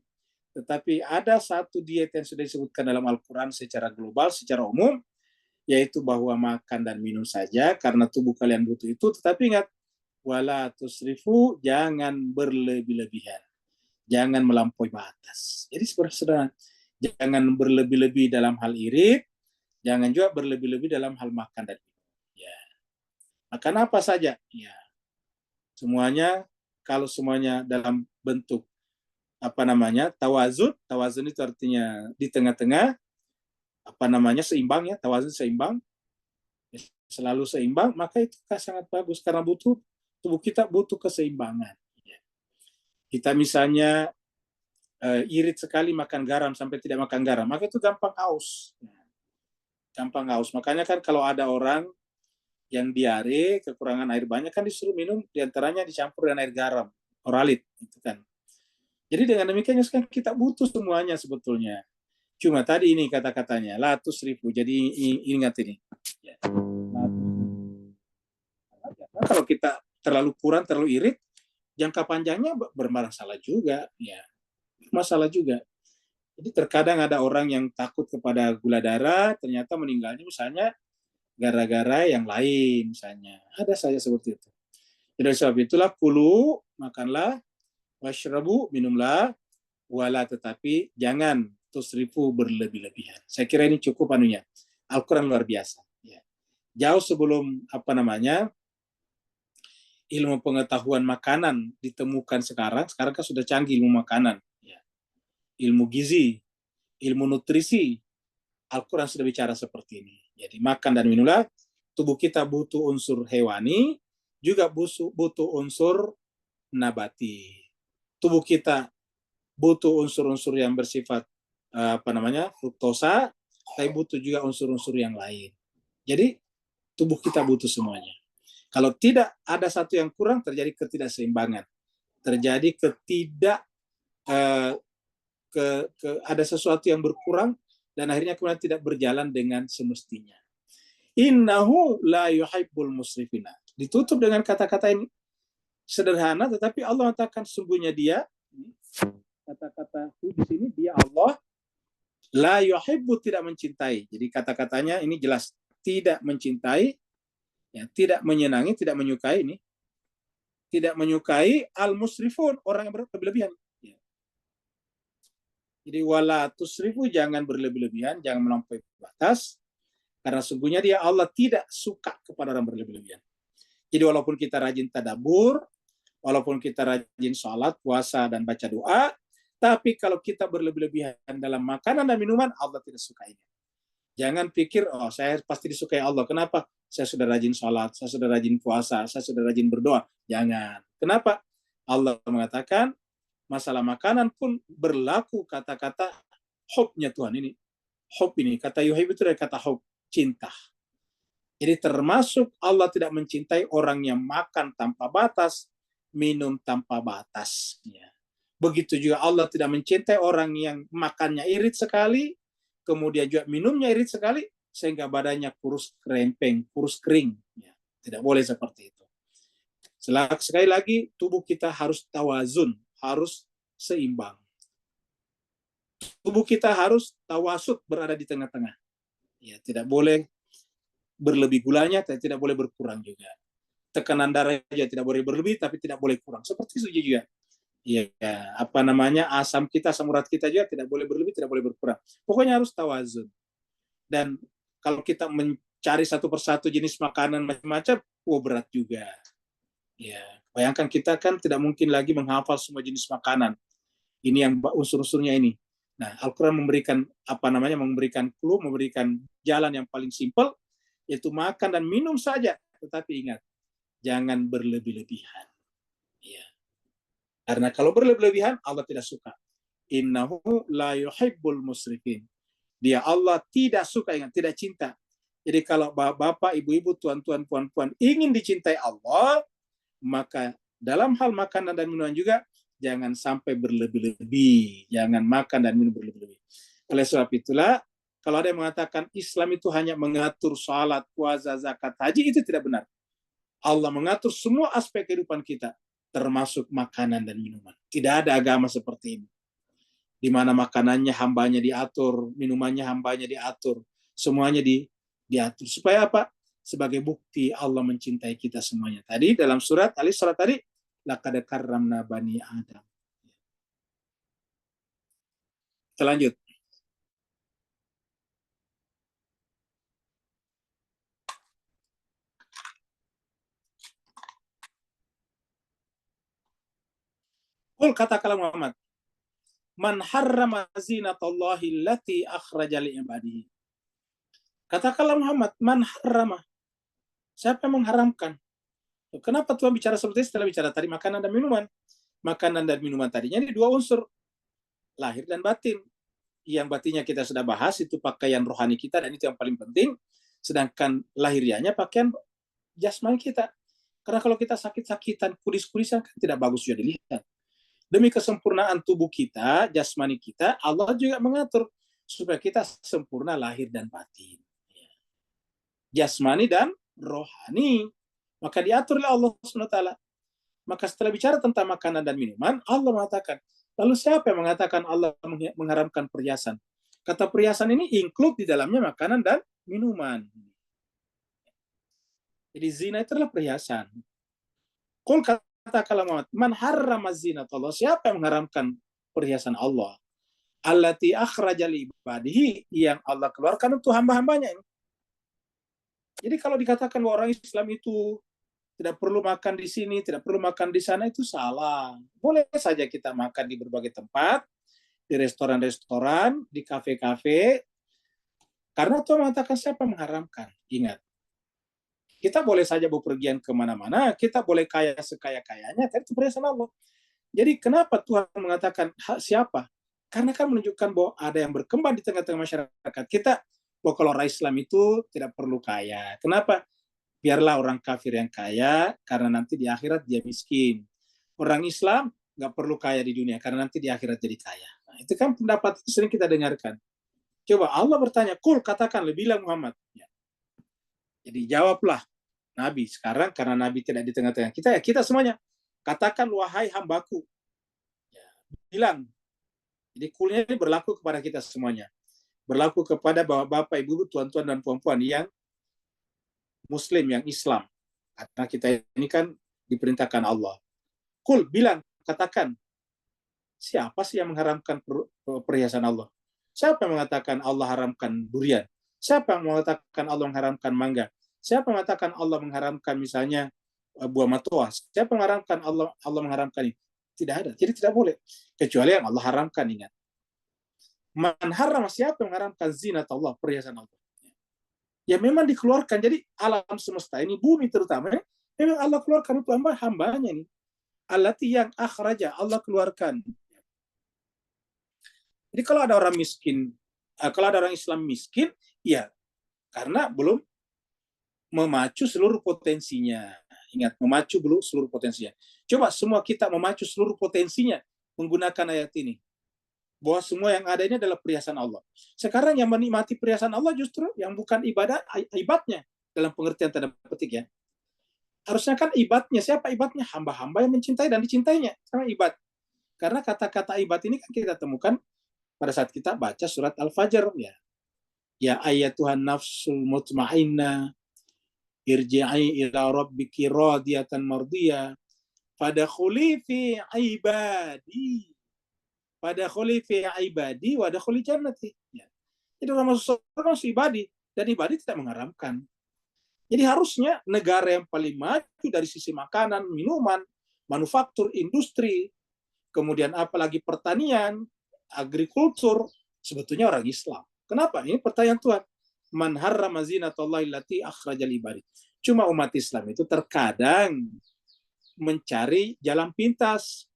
Tetapi ada satu diet yang sudah disebutkan dalam Al-Quran secara global, secara umum, yaitu bahwa makan dan minum saja karena tubuh kalian butuh itu. Tetapi ingat, wala tusrifu, jangan berlebih-lebihan, jangan melampaui batas. Jadi sederhana, jangan berlebih-lebih dalam hal irit, jangan juga berlebih-lebih dalam hal makan dan minum. Ya. Makan apa saja? Ya. Semuanya, kalau semuanya dalam bentuk tawazun itu artinya di tengah-tengah, seimbang ya, tawazun seimbang, selalu seimbang, maka itu sangat bagus karena tubuh kita butuh keseimbangan. Kita misalnya irit sekali makan garam sampai tidak makan garam, maka itu gampang haus. Makanya kan kalau ada orang yang diare, kekurangan air banyak, kan disuruh minum diantaranya dicampur dengan air garam, oralit, itu kan. Jadi dengan demikian sekarang kita butuh semuanya sebetulnya. Cuma tadi ini kata-katanya, la tusrifu. Jadi ingat ini. Ya. Kalau kita terlalu kurang, terlalu irit, jangka panjangnya bermasalah juga. Ya. Masalah juga. Jadi terkadang ada orang yang takut kepada gula darah, ternyata meninggalnya misalnya gara-gara yang lain misalnya. Ada saja seperti itu. Jadi sebab itulah kulu, makanlah, washrabu, minumlah, wala tetapi jangan tusrifu berlebih-lebihan. Saya kira ini cukup anunya. Al-Quran luar biasa. Ya. Jauh sebelum ilmu pengetahuan makanan ditemukan sekarang kan sudah canggih ilmu makanan. Ya. Ilmu gizi, ilmu nutrisi, Al-Quran sudah bicara seperti ini. Jadi makan dan minumlah, tubuh kita butuh unsur hewani, juga butuh unsur nabati. Tubuh kita butuh unsur-unsur yang bersifat fruktosa, tapi butuh juga unsur-unsur yang lain. Jadi tubuh kita butuh semuanya. Kalau tidak ada satu yang kurang, terjadi ketidakseimbangan, terjadi ada sesuatu yang berkurang dan akhirnya kemudian tidak berjalan dengan semestinya. Innahu la yuhibbul musrifina. Ditutup dengan kata-kata ini sederhana, tetapi Allah mengatakan sungguhnya dia, kata-kata di sini dia Allah, la yuhibbu tidak mencintai. Jadi kata-katanya ini jelas, tidak mencintai, ya, tidak menyenangi, tidak menyukai ini. Tidak menyukai al-musrifun, orang yang berlebihan. Ya. Jadi wala tusrifu, jangan berlebih-lebihan, jangan melampaui batas, karena sungguhnya dia Allah tidak suka kepada orang berlebih-lebihan. Jadi walaupun kita rajin tadabbur, walaupun kita rajin sholat, puasa, dan baca doa, tapi kalau kita berlebih-lebihan dalam makanan dan minuman, Allah tidak sukainya. Jangan pikir, oh saya pasti disukai Allah. Kenapa? Saya sudah rajin sholat, saya sudah rajin puasa, saya sudah rajin berdoa. Jangan. Kenapa? Allah mengatakan, masalah makanan pun berlaku kata-kata hubnya Tuhan ini. Hub ini, kata yuhib itu dari kata hub, cinta. Jadi termasuk Allah tidak mencintai orang yang makan tanpa batas, minum tanpa batas. Ya. Begitu juga Allah tidak mencintai orang yang makannya irit sekali, kemudian juga minumnya irit sekali, sehingga badannya kurus kerempeng, kurus kering. Ya. Tidak boleh seperti itu. Sekali lagi, tubuh kita harus tawazun, harus seimbang. Tubuh kita harus tawasud, berada di tengah-tengah. Ya, tidak boleh berlebih gulanya, tapi tidak boleh berkurang juga. Tekanan darah juga tidak boleh berlebih, tapi tidak boleh kurang. Seperti itu juga. Ya, asam kita, asam urat kita juga tidak boleh berlebih, tidak boleh berkurang. Pokoknya harus tawazun. Dan kalau kita mencari satu persatu jenis makanan macam-macam, berat juga. Ya, bayangkan kita kan tidak mungkin lagi menghafal semua jenis makanan. Ini yang unsur-unsurnya ini. Nah, Al-Quran memberikan memberikan clue, memberikan jalan yang paling simpel, yaitu makan dan minum saja. Tetapi ingat, jangan berlebih-lebihan. Ya. Karena kalau berlebih-lebihan, Allah tidak suka. Innahu la yuhibbul musrifin. Dia Allah tidak suka, ingat, tidak cinta. Jadi kalau bapak, ibu-ibu, tuan-tuan, puan-puan ingin dicintai Allah, maka dalam hal makanan dan minuman juga, jangan sampai berlebih-lebih. Jangan makan dan minum berlebih-lebih. Oleh sebab itulah, kalau ada yang mengatakan Islam itu hanya mengatur salat, puasa, zakat, haji, itu tidak benar. Allah mengatur semua aspek kehidupan kita, termasuk makanan dan minuman. Tidak ada agama seperti ini. Di mana makanannya hambanya diatur, minumannya hambanya diatur, semuanya diatur. Supaya apa? Sebagai bukti Allah mencintai kita semuanya. Tadi dalam surat Al-Isra tadi, laqad karramna bani Adam. Kita lanjut. Qul katakanlah Muhammad, man harrama zinatallahi allati akhraja li ibadihi. Katakanlah Muhammad, man harrama. Siapa yang mengharamkan? Kenapa Tuhan bicara seperti itu setelah bicara tadi makanan dan minuman? Makanan dan minuman tadinya ini dua unsur, lahir dan batin. Yang batinnya kita sudah bahas, itu pakaian rohani kita, dan itu yang paling penting. Sedangkan lahirianya pakaian jasmani kita. Karena kalau kita sakit-sakitan, kudis-kudisan, kan tidak bagus juga dilihat. Demi kesempurnaan tubuh kita, jasmani kita, Allah juga mengatur supaya kita sempurna lahir dan batin. Jasmani dan rohani. Maka diatur oleh Allah SWT. Maka setelah bicara tentang makanan dan minuman, Allah mengatakan, Lalu siapa yang mengatakan Allah mengharamkan perhiasan? Kata perhiasan ini include di dalamnya makanan dan minuman. Jadi zina itu adalah perhiasan. Qul katakanlah Muhammad, man harrama zinatullah, siapa yang mengharamkan perhiasan Allah? Allati akhraja li ibadihi, yang Allah keluarkan untuk hamba-hambanya ini. Jadi kalau dikatakan bahwa orang Islam itu tidak perlu makan di sini, tidak perlu makan di sana, itu salah. Boleh saja kita makan di berbagai tempat, di restoran-restoran, di kafe-kafe, karena Tuhan mengatakan siapa mengharamkan. Ingat, kita boleh saja bepergian kemana-mana, kita boleh kaya sekaya-kayanya, tapi itu perhiasan Allah. Jadi kenapa Tuhan mengatakan siapa? Karena kan menunjukkan bahwa ada yang berkembang di tengah-tengah masyarakat kita, bahwa kalau orang Islam itu tidak perlu kaya. Kenapa? Biarlah orang kafir yang kaya, karena nanti di akhirat dia miskin. Orang Islam nggak perlu kaya di dunia, karena nanti di akhirat jadi kaya. Nah, itu kan pendapat itu sering kita dengarkan. Coba Allah bertanya, Kul, katakan, bilang Muhammad. Ya. Jadi jawablah Nabi sekarang, karena Nabi tidak di tengah-tengah kita, ya kita semuanya. Katakan, wahai hambaku. Ya, bilang. Jadi kulnya ini berlaku kepada kita semuanya. Berlaku kepada bapak-bapak, ibu, tuan-tuan, dan puan-puan yang Muslim, yang Islam. Karena kita ini kan diperintahkan Allah. Kul, bilang, katakan, siapa sih yang mengharamkan perhiasan Allah? Siapa yang mengatakan Allah haramkan durian? Siapa yang mengatakan Allah mengharamkan mangga? Siapa yang mengatakan Allah mengharamkan misalnya buah matoa? Siapa yang mengharamkan Allah mengharamkan ini? Tidak ada. Jadi tidak boleh. Kecuali yang Allah haramkan, ingat. Man haram, siapa yang mengharamkan zinat Allah, perhiasan Allah? Ya memang dikeluarkan. Jadi alam semesta ini, bumi terutama, memang Allah keluarkan untuk hamba-hambanya ini. Allati yang akhraja, Allah keluarkan. Jadi kalau ada orang miskin, kalau ada orang Islam miskin, ya karena belum memacu seluruh potensinya. Ingat, memacu belum seluruh potensinya. Coba semua kita memacu seluruh potensinya menggunakan ayat ini. Bahwa semua yang ada ini adalah perhiasan Allah. Sekarang yang menikmati perhiasan Allah justru yang bukan ibadnya dalam pengertian tanda petik ya. Harusnya kan ibadnya, siapa ibadnya? Hamba-hamba yang mencintai dan dicintainya. Karena ibad. Karena kata-kata ibad ini kan kita temukan pada saat kita baca surat Al-Fajr ya. Ya ayatuhan nafsul mutmainnah irji'i ila rabbiki radiyatan mardiyah fadkhuli fi ibadi wadkhuli jannati. Ya. Jadi orang masuk surga harus ibadi, dan ibadi tidak mengharamkan. Jadi harusnya negara yang paling maju dari sisi makanan, minuman, manufaktur, industri, kemudian apalagi pertanian, agrikultur, sebetulnya orang Islam. Kenapa? Ini pertanyaan Tuhan. Man harrama zinatallahi allati akhrajal ibadi. Cuma umat Islam itu terkadang mencari jalan pintas,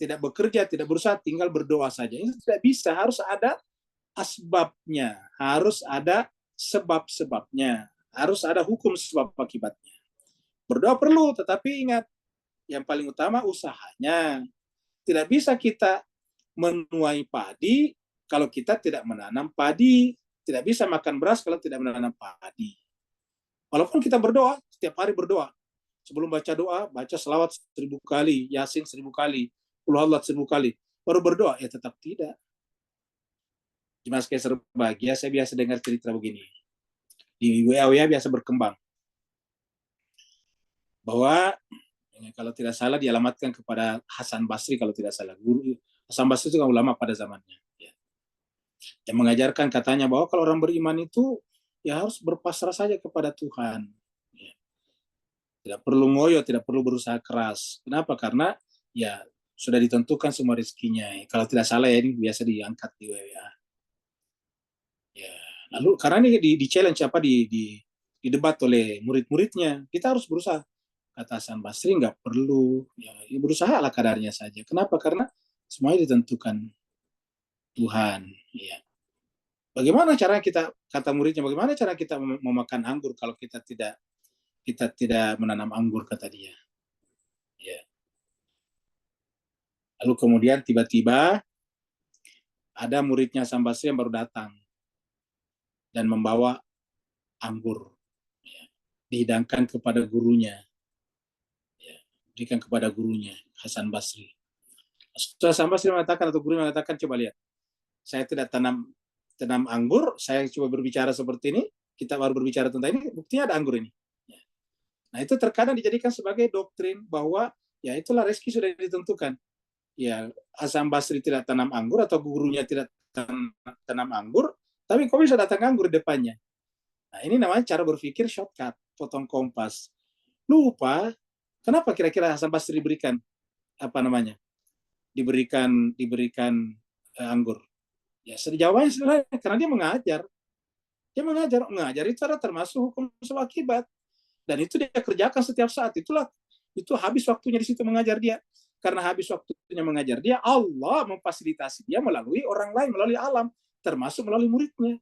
tidak bekerja, tidak berusaha, tinggal berdoa saja. Ini tidak bisa, harus ada asbabnya, harus ada sebab-sebabnya, harus ada hukum sebab akibatnya. Berdoa perlu, tetapi ingat, yang paling utama usahanya. Tidak bisa kita menuai padi kalau kita tidak menanam padi. Tidak bisa makan beras kalau tidak menanam padi. Walaupun kita berdoa, setiap hari berdoa. Sebelum baca doa, baca selawat 1000 kali, Yasin 1000 kali, Qul huwallahu 1000 kali. Baru berdoa, ya tetap tidak. Mas Kaiser bahagia, saya biasa dengar cerita begini. Di WA biasa berkembang. Bahwa kalau tidak salah dialamatkan kepada Hasan Basri, kalau tidak salah. Guru Hasan Basri itu kan ulama pada zamannya. Ya. Yang mengajarkan katanya bahwa kalau orang beriman itu ya harus berpasrah saja kepada Tuhan. Ya. Tidak perlu ngoyo, tidak perlu berusaha keras. Kenapa? Karena ya sudah ditentukan semua rezekinya. Kalau tidak salah ya ini biasa diangkat di WA. Ya. Lalu karena ini di challenge apa di debat oleh murid-muridnya, kita harus berusaha. Kata Hasan Basri nggak perlu, ya berusaha lah kadarnya saja. Kenapa? Karena semuanya ditentukan Tuhan. Ya. Bagaimana cara kita, kata muridnya, bagaimana cara kita memakan anggur kalau kita tidak menanam anggur, kata dia. Ya. Lalu kemudian tiba-tiba ada muridnya Hasan Basri yang baru datang dan membawa anggur, ya, dihidangkan kepada gurunya, ya, berikan kepada gurunya Hasan Basri. Hasan Basri mengatakan, atau guru mengatakan, coba lihat, saya tidak tanam anggur, saya coba berbicara seperti ini, kita baru berbicara tentang ini, buktinya ada anggur ini. Nah, itu terkadang dijadikan sebagai doktrin bahwa ya itulah rezeki sudah ditentukan. Ya, Hasan Basri tidak tanam anggur atau gurunya tidak tanam anggur, tapi kok bisa datang anggur di depannya. Nah, ini namanya cara berpikir shortcut, potong kompas. Lupa, kenapa kira-kira Hasan Basri diberikan apa namanya? Diberikan anggur. Ya, jawabannya sebenarnya karena dia mengajar. Dia mengajar itu ada termasuk hukum sebab akibat. Dan itu dia kerjakan setiap saat. Itu habis waktunya di situ mengajar dia. Karena habis waktunya mengajar dia, Allah memfasilitasi dia melalui orang lain, melalui alam, termasuk melalui muridnya.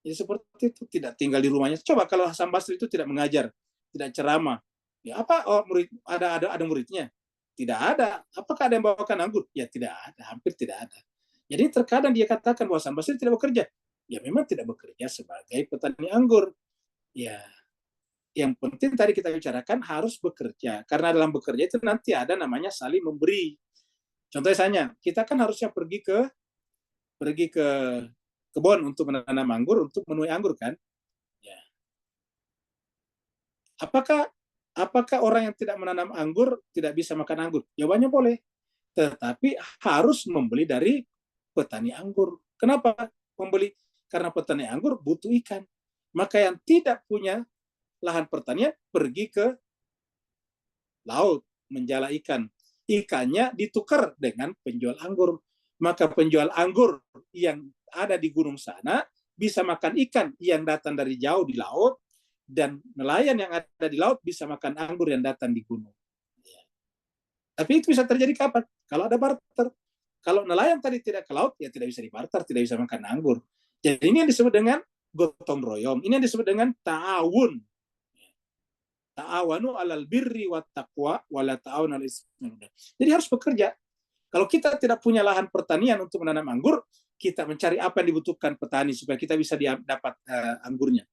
Jadi seperti itu, tidak tinggal di rumahnya. Coba kalau Hasan Basri itu tidak mengajar, tidak ceramah, ya apa? Oh, murid ada muridnya? Tidak ada. Apakah ada yang bawakan anggur? Ya tidak ada, hampir tidak ada. Jadi terkadang dia katakan bahwa Hasan Basri tidak bekerja. Ya memang tidak bekerja sebagai petani anggur. Ya, yang penting tadi kita bicarakan harus bekerja. Karena dalam bekerja itu nanti ada namanya saling memberi. Contohnya misalnya, kita kan harusnya pergi ke kebun untuk menanam anggur, untuk menuai anggur kan? Ya. Apakah orang yang tidak menanam anggur tidak bisa makan anggur? Jawabannya boleh. Tetapi harus membeli dari petani anggur. Kenapa membeli? Karena petani anggur butuh ikan. Maka yang tidak punya lahan pertanian pergi ke laut menjala ikan. Ikannya ditukar dengan penjual anggur. Maka penjual anggur yang ada di gunung sana bisa makan ikan yang datang dari jauh di laut, dan nelayan yang ada di laut bisa makan anggur yang datang di gunung. Tapi itu bisa terjadi kapan? Kalau ada barter. Kalau nelayan tadi tidak ke laut, ya tidak bisa dibarter, tidak bisa makan anggur. Jadi ini yang disebut dengan gotong royong. Ini yang disebut dengan ta'awun. Ta'awanu alal birri wat taqwa wala ta'awun alal ismi. Jadi harus bekerja. Kalau kita tidak punya lahan pertanian untuk menanam anggur, kita mencari apa yang dibutuhkan petani supaya kita bisa dapat anggurnya.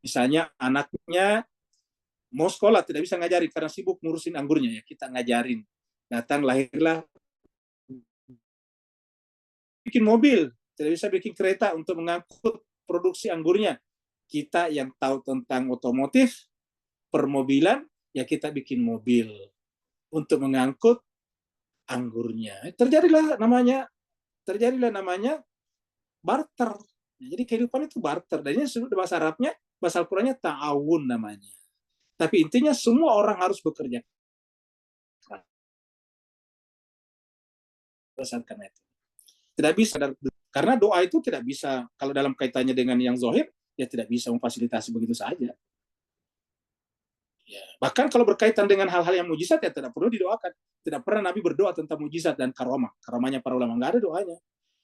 Misalnya anaknya mau sekolah tidak bisa ngajarin karena sibuk ngurusin anggurnya, ya kita ngajarin. Datang lahirlah bikin mobil, tidak bisa bikin kereta untuk mengangkut produksi anggurnya. Kita yang tahu tentang otomotif, permobilan, ya kita bikin mobil untuk mengangkut anggurnya. Terjadilah namanya barter. Jadi kehidupan itu barter. Dan ini bahasa Arabnya, bahasa Al-Qurannya ta'awun namanya. Tapi intinya semua orang harus bekerja. Karena itu tidak bisa, karena doa itu tidak bisa, kalau dalam kaitannya dengan yang zahir, ya tidak bisa memfasilitasi begitu saja. Ya, bahkan kalau berkaitan dengan hal-hal yang mujizat, ya tidak perlu didoakan. Tidak pernah Nabi berdoa tentang mujizat dan karomah. Karomahnya para ulama, nggak ada doanya.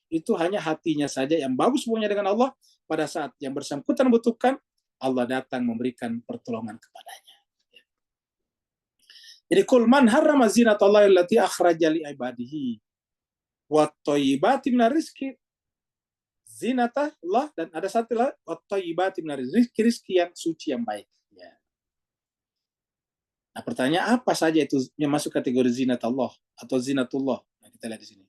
Itu hanya hatinya saja yang bagus hubungannya dengan Allah. Pada saat yang bersangkutan membutuhkan, Allah datang memberikan pertolongan kepadanya. Jadi kul man harrama zinatallahi allati akhraja li ibadihi wa thayyibati minar rizqi. Zinatullah, dan ada satu lagi wa thayyibati minar rizqi, rizki yang suci yang baik. Ya. Nah, pertanyaan apa saja itu yang masuk kategori zinatullah atau zinatullah? Nah, kita lihat di sini.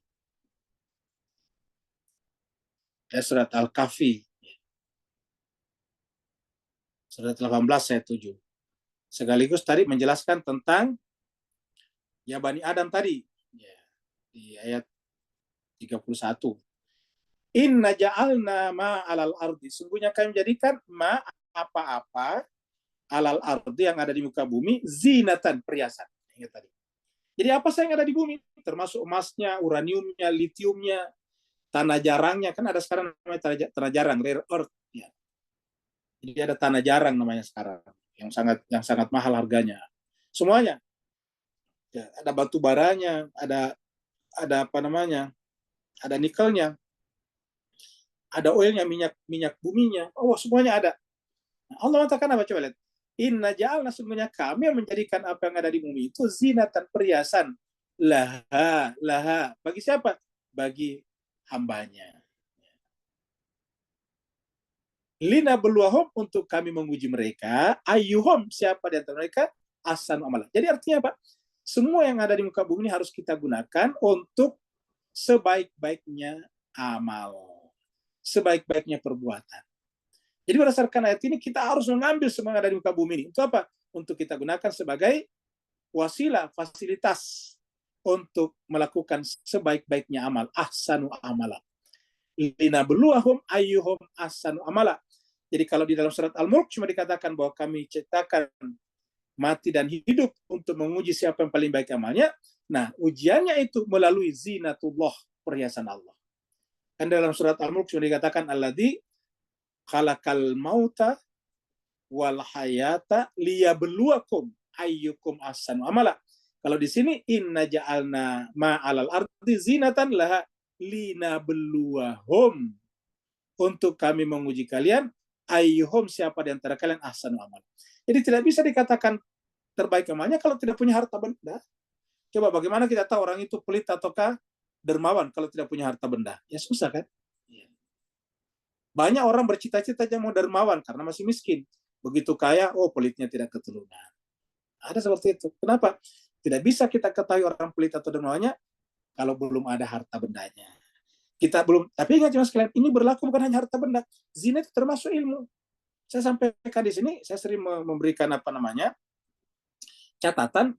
Ya, surat Al-Kahfi. Surat 18 ayat 7. Sekaligus tadi menjelaskan tentang ya Bani Adam tadi. Ya, di ayat 31. Inna ja'alna ma alal ardi. Sungguhnya kami menjadikan ma apa-apa alal ardi yang ada di muka bumi zinatan, perhiasan. Ingat tadi. Jadi apa saja yang ada di bumi? Termasuk emasnya, uraniumnya, litiumnya, tanah jarangnya. Kan ada sekarang namanya tanah jarang, rare earth. Ya. Jadi ada tanah jarang namanya sekarang. Yang sangat mahal harganya. Semuanya. Ya, ada batu baranya, ada apa namanya? Ada nikelnya. Ada oilnya, minyak buminya. Oh, semuanya ada. Nah, Allah mengatakan apa? Coba lihat. Inna ja'alna, sesungguhnya kami yang menjadikan apa yang ada di bumi itu zinatan, perhiasan. Laha. Bagi siapa? Bagi hambanya. Lina beluahum, untuk kami menguji mereka. Ayyuhum, siapa di antara mereka? Ahsanu amala. Jadi artinya apa? semua yang ada di muka bumi ini harus kita gunakan untuk sebaik-baiknya amal, sebaik-baiknya perbuatan. Jadi berdasarkan ayat ini kita harus mengambil semua yang ada di muka bumi ini. Untuk apa? Untuk kita gunakan sebagai wasilah, fasilitas untuk melakukan sebaik-baiknya amal. Ahsanu amala. Linabluwahum ayyuhum ahsanu amala. Jadi kalau di dalam surat Al-Mulk cuma dikatakan bahwa kami ciptakan mati dan hidup untuk menguji siapa yang paling baik amalnya. Nah, ujiannya itu melalui zinatullah, perhiasan Allah. Dan dalam surat Al-Mulk cuma dikatakan alladzi khalaqal mauta wal hayata liyabluwakum ayyukum ahsanu amala. Kalau di sini inna ja'alna ma'alal ardi zinatan laha linabluwahum, untuk kami menguji kalian ayyuhum, siapa di antara kalian ahsanu amala. Jadi tidak bisa dikatakan terbaik amalnya kalau tidak punya harta benda. Coba bagaimana kita tahu orang itu pelit ataukah dermawan kalau tidak punya harta benda? Ya susah kan? Banyak orang bercita-cita yang mau dermawan karena masih miskin. Begitu kaya, oh pelitnya tidak keturunan. Ada seperti itu. Kenapa? Tidak bisa kita ketahui orang pelit atau dermawannya kalau belum ada harta bendanya. Kita belum, tapi ingat mas sekalian, ini berlaku bukan hanya harta benda. Zina itu termasuk ilmu. Saya sampaikan di sini, saya sering memberikan catatan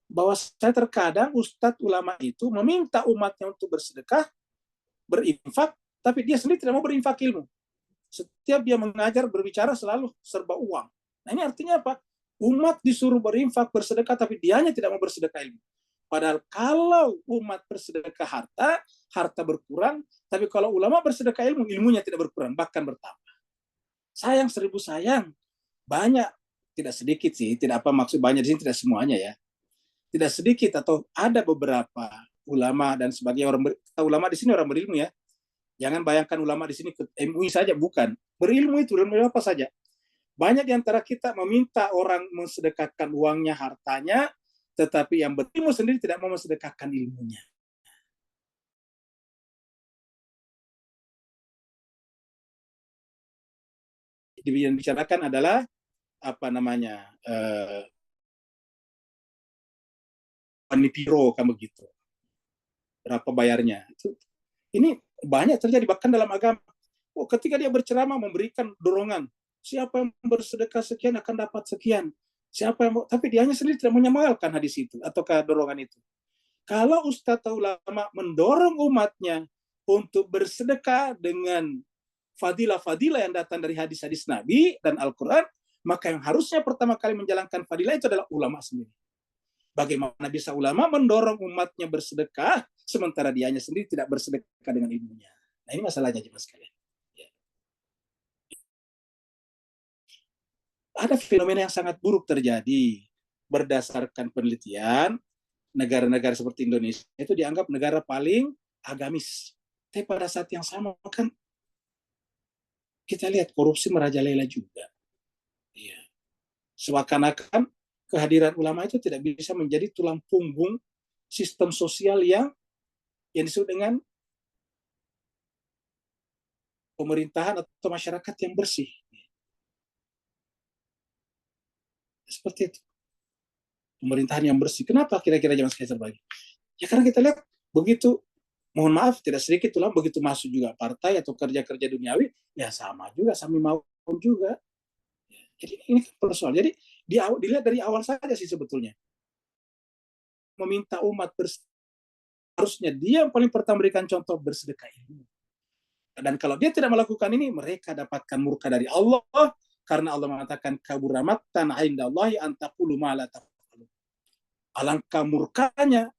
bahwa saya terkadang ustadz ulama itu meminta umatnya untuk bersedekah, berinfak, tapi dia sendiri tidak mau berinfak ilmu. Setiap dia mengajar, berbicara selalu serba uang. Nah ini artinya apa? Umat disuruh berinfak, bersedekah, tapi dianya tidak mau bersedekah ilmu. Padahal kalau umat bersedekah harta, harta berkurang, tapi kalau ulama bersedekah ilmu, ilmunya tidak berkurang, bahkan bertambah. Sayang 1000 sayang. Banyak, tidak sedikit sih, tidak apa maksud banyak di sini, tidak semuanya ya. Tidak sedikit atau ada beberapa ulama dan sebagainya, ulama di sini orang berilmu ya. Jangan bayangkan ulama di sini ke MUI saja, bukan. Berilmu itu, berilmu apa saja. Banyak di antara kita meminta orang mensedekahkan uangnya, hartanya, tetapi yang berilmu sendiri tidak mau mensedekahkan ilmunya. Yang dibicarakan adalah panipiro kan begitu. Berapa bayarnya? Ini banyak terjadi bahkan dalam agama. Oh, ketika dia berceramah memberikan dorongan, siapa yang bersedekah sekian akan dapat sekian. Siapa yang tapi dianya sendiri tidak menyamalkan hadis itu ataukah dorongan itu. Kalau ustadz atau ulama mendorong umatnya untuk bersedekah dengan fadilah-fadilah yang datang dari hadis-hadis Nabi dan Al-Quran, maka yang harusnya pertama kali menjalankan fadilah itu adalah ulama sendiri. Bagaimana bisa ulama mendorong umatnya bersedekah sementara dianya sendiri tidak bersedekah dengan ilmunya? Nah ini masalahnya jemaah sekalian. Ya. Ada fenomena yang sangat buruk terjadi berdasarkan penelitian. Negara-negara seperti Indonesia itu dianggap negara paling agamis. Tapi pada saat yang sama kan kita lihat korupsi merajalela juga. Ya. Seakan-akan kehadiran ulama itu tidak bisa menjadi tulang punggung sistem sosial yang disebut dengan pemerintahan atau masyarakat yang bersih. Seperti itu. Pemerintahan yang bersih. Kenapa kira-kira zaman sekarang terbagi? Ya karena kita lihat begitu, mohon maaf tidak sedikit ulama begitu masuk juga partai atau kerja-kerja duniawi, ya sama juga, sami mau juga. Jadi ini persoalan. Jadi dilihat dari awal saja sih sebetulnya. Meminta umat harusnya dia yang paling pertama berikan contoh bersedekah ilmu. Dan kalau dia tidak melakukan ini, mereka dapatkan murka dari Allah karena Allah mengatakan kabura maqtan 'indallahi an taqulu ma la taf'alun. Alangkah murkanya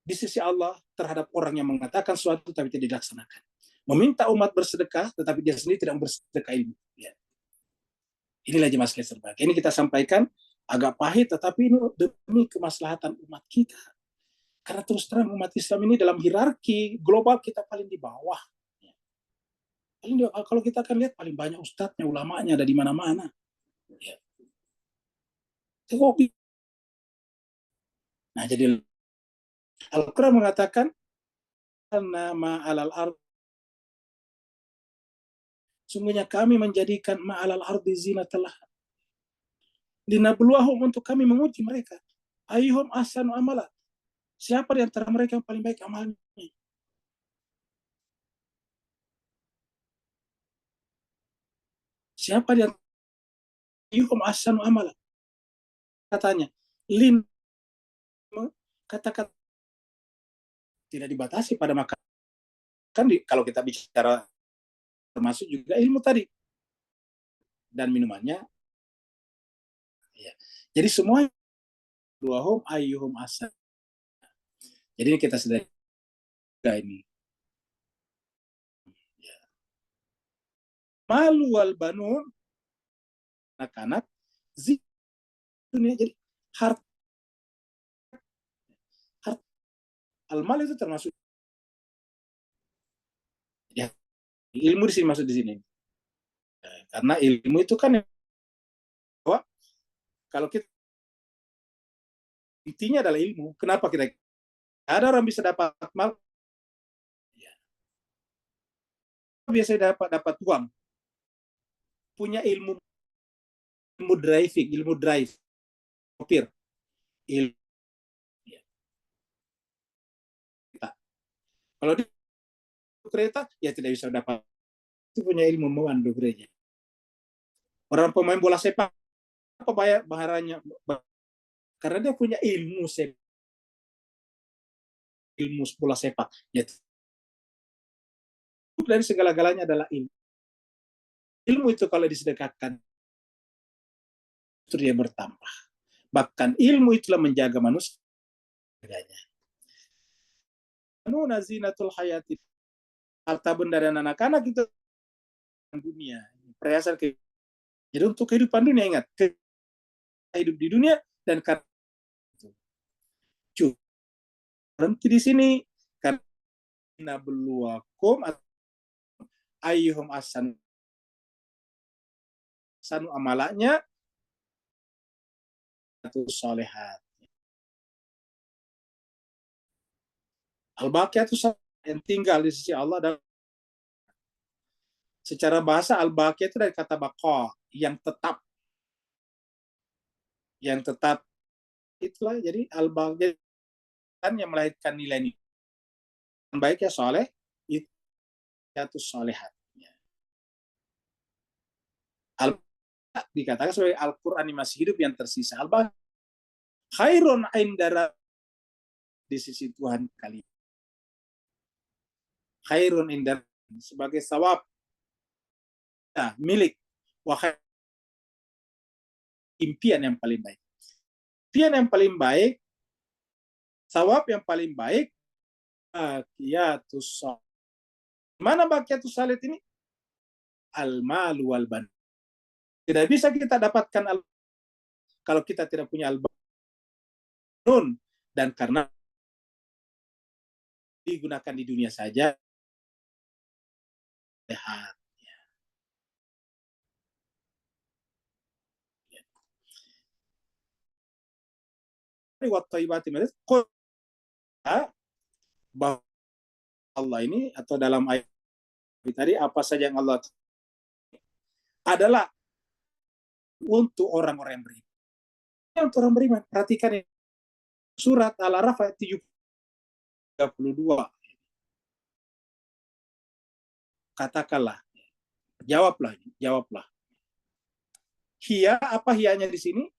di sisi Allah terhadap orang yang mengatakan sesuatu tapi tidak dilaksanakan. Meminta umat bersedekah tetapi dia sendiri tidak bersedekah ilmu. Ya. Inilah jemaah sekalian terbagi. Ini kita sampaikan agak pahit, tetapi ini demi kemaslahatan umat kita. Karena terus terang umat Islam ini dalam hierarki global kita paling di bawah. Kalau kita akan lihat paling banyak ustadznya, ulamanya ada di mana-mana. Ya. Nah jadi Al-Quran mengatakan nama alal ard, sungguhnya kami menjadikan ma'alal ardi zinatalah linabluwahum, untuk kami menguji mereka. Ayyuhum ahsanu amala. Siapa di antara mereka yang paling baik amalnya? Siapa di antara ayyuhum ahsanu amala? Katanya, kata-kata tidak dibatasi pada makan. Kan kalau kita bicara termasuk juga ilmu tadi dan minumannya. Ya. Jadi semua duahum ayyuhum ahsan. Jadi ini kita sudah ini. Ya. Malu wal banun, anak-anak dunia. Jadi harta al-mal itu termasuk ya, ilmu di sini masuk di sini. Karena ilmu itu kan bahwa kalau kita intinya adalah ilmu. Kenapa kita ada orang bisa dapat mal? Ya. Biasanya dapat uang. Punya ilmu driving, ilmu drive, sopir, ilmu. Ya. Kalau di kereta, ya tidak bisa dapat. Itu punya ilmu memandu gereja. Orang pemain bola sepak, apa baharanya? Karena dia punya ilmu sepak. Ilmu bola sepak. Ya. Dari segala-galanya adalah ilmu. Ilmu itu kalau disedekahkan, itu dia bertambah. Bahkan ilmu itulah menjaga manusia. Nuna zinatul hayati. Harta benda dan anak-anak itu dunia. Perhiasan kehidupan. Jadi untuk kehidupan dunia, ingat. Hidup di dunia dan karena itu. Berhenti di sini. Karena beluakum ayyuhum ahsanu amalanya atau solehat. Al-Baqiyatu yang tinggal di sisi Allah dan secara bahasa al-baqiyah itu dari kata baqa, yang tetap. Yang tetap itulah jadi al-baqiyah yang melahirkan nilai yang baik ya soleh itu solehat. Al-Baqiyah dikatakan sebagai Al-Quran masih hidup yang tersisa. Al-Baqiyah khairun indara di sisi Tuhan kalian. Khairun indar sebagai sawab milik wahai impian yang paling baik. Impian yang paling baik, sawab yang paling baik, baqiyatus salih. Mana baqiyatus salih ini? Al-malu wal ban. Tidak bisa kita dapatkan kalau kita tidak punya al-banun, dan karena digunakan di dunia saja sehat. Bahwa Allah ini atau dalam ayat tadi apa saja yang Allah adalah untuk orang-orang yang beriman. Untuk orang beriman, perhatikan ini. Surat Al-Araf ayat 32. Katakanlah, jawablah. Hiya, apa hiyanya di sini?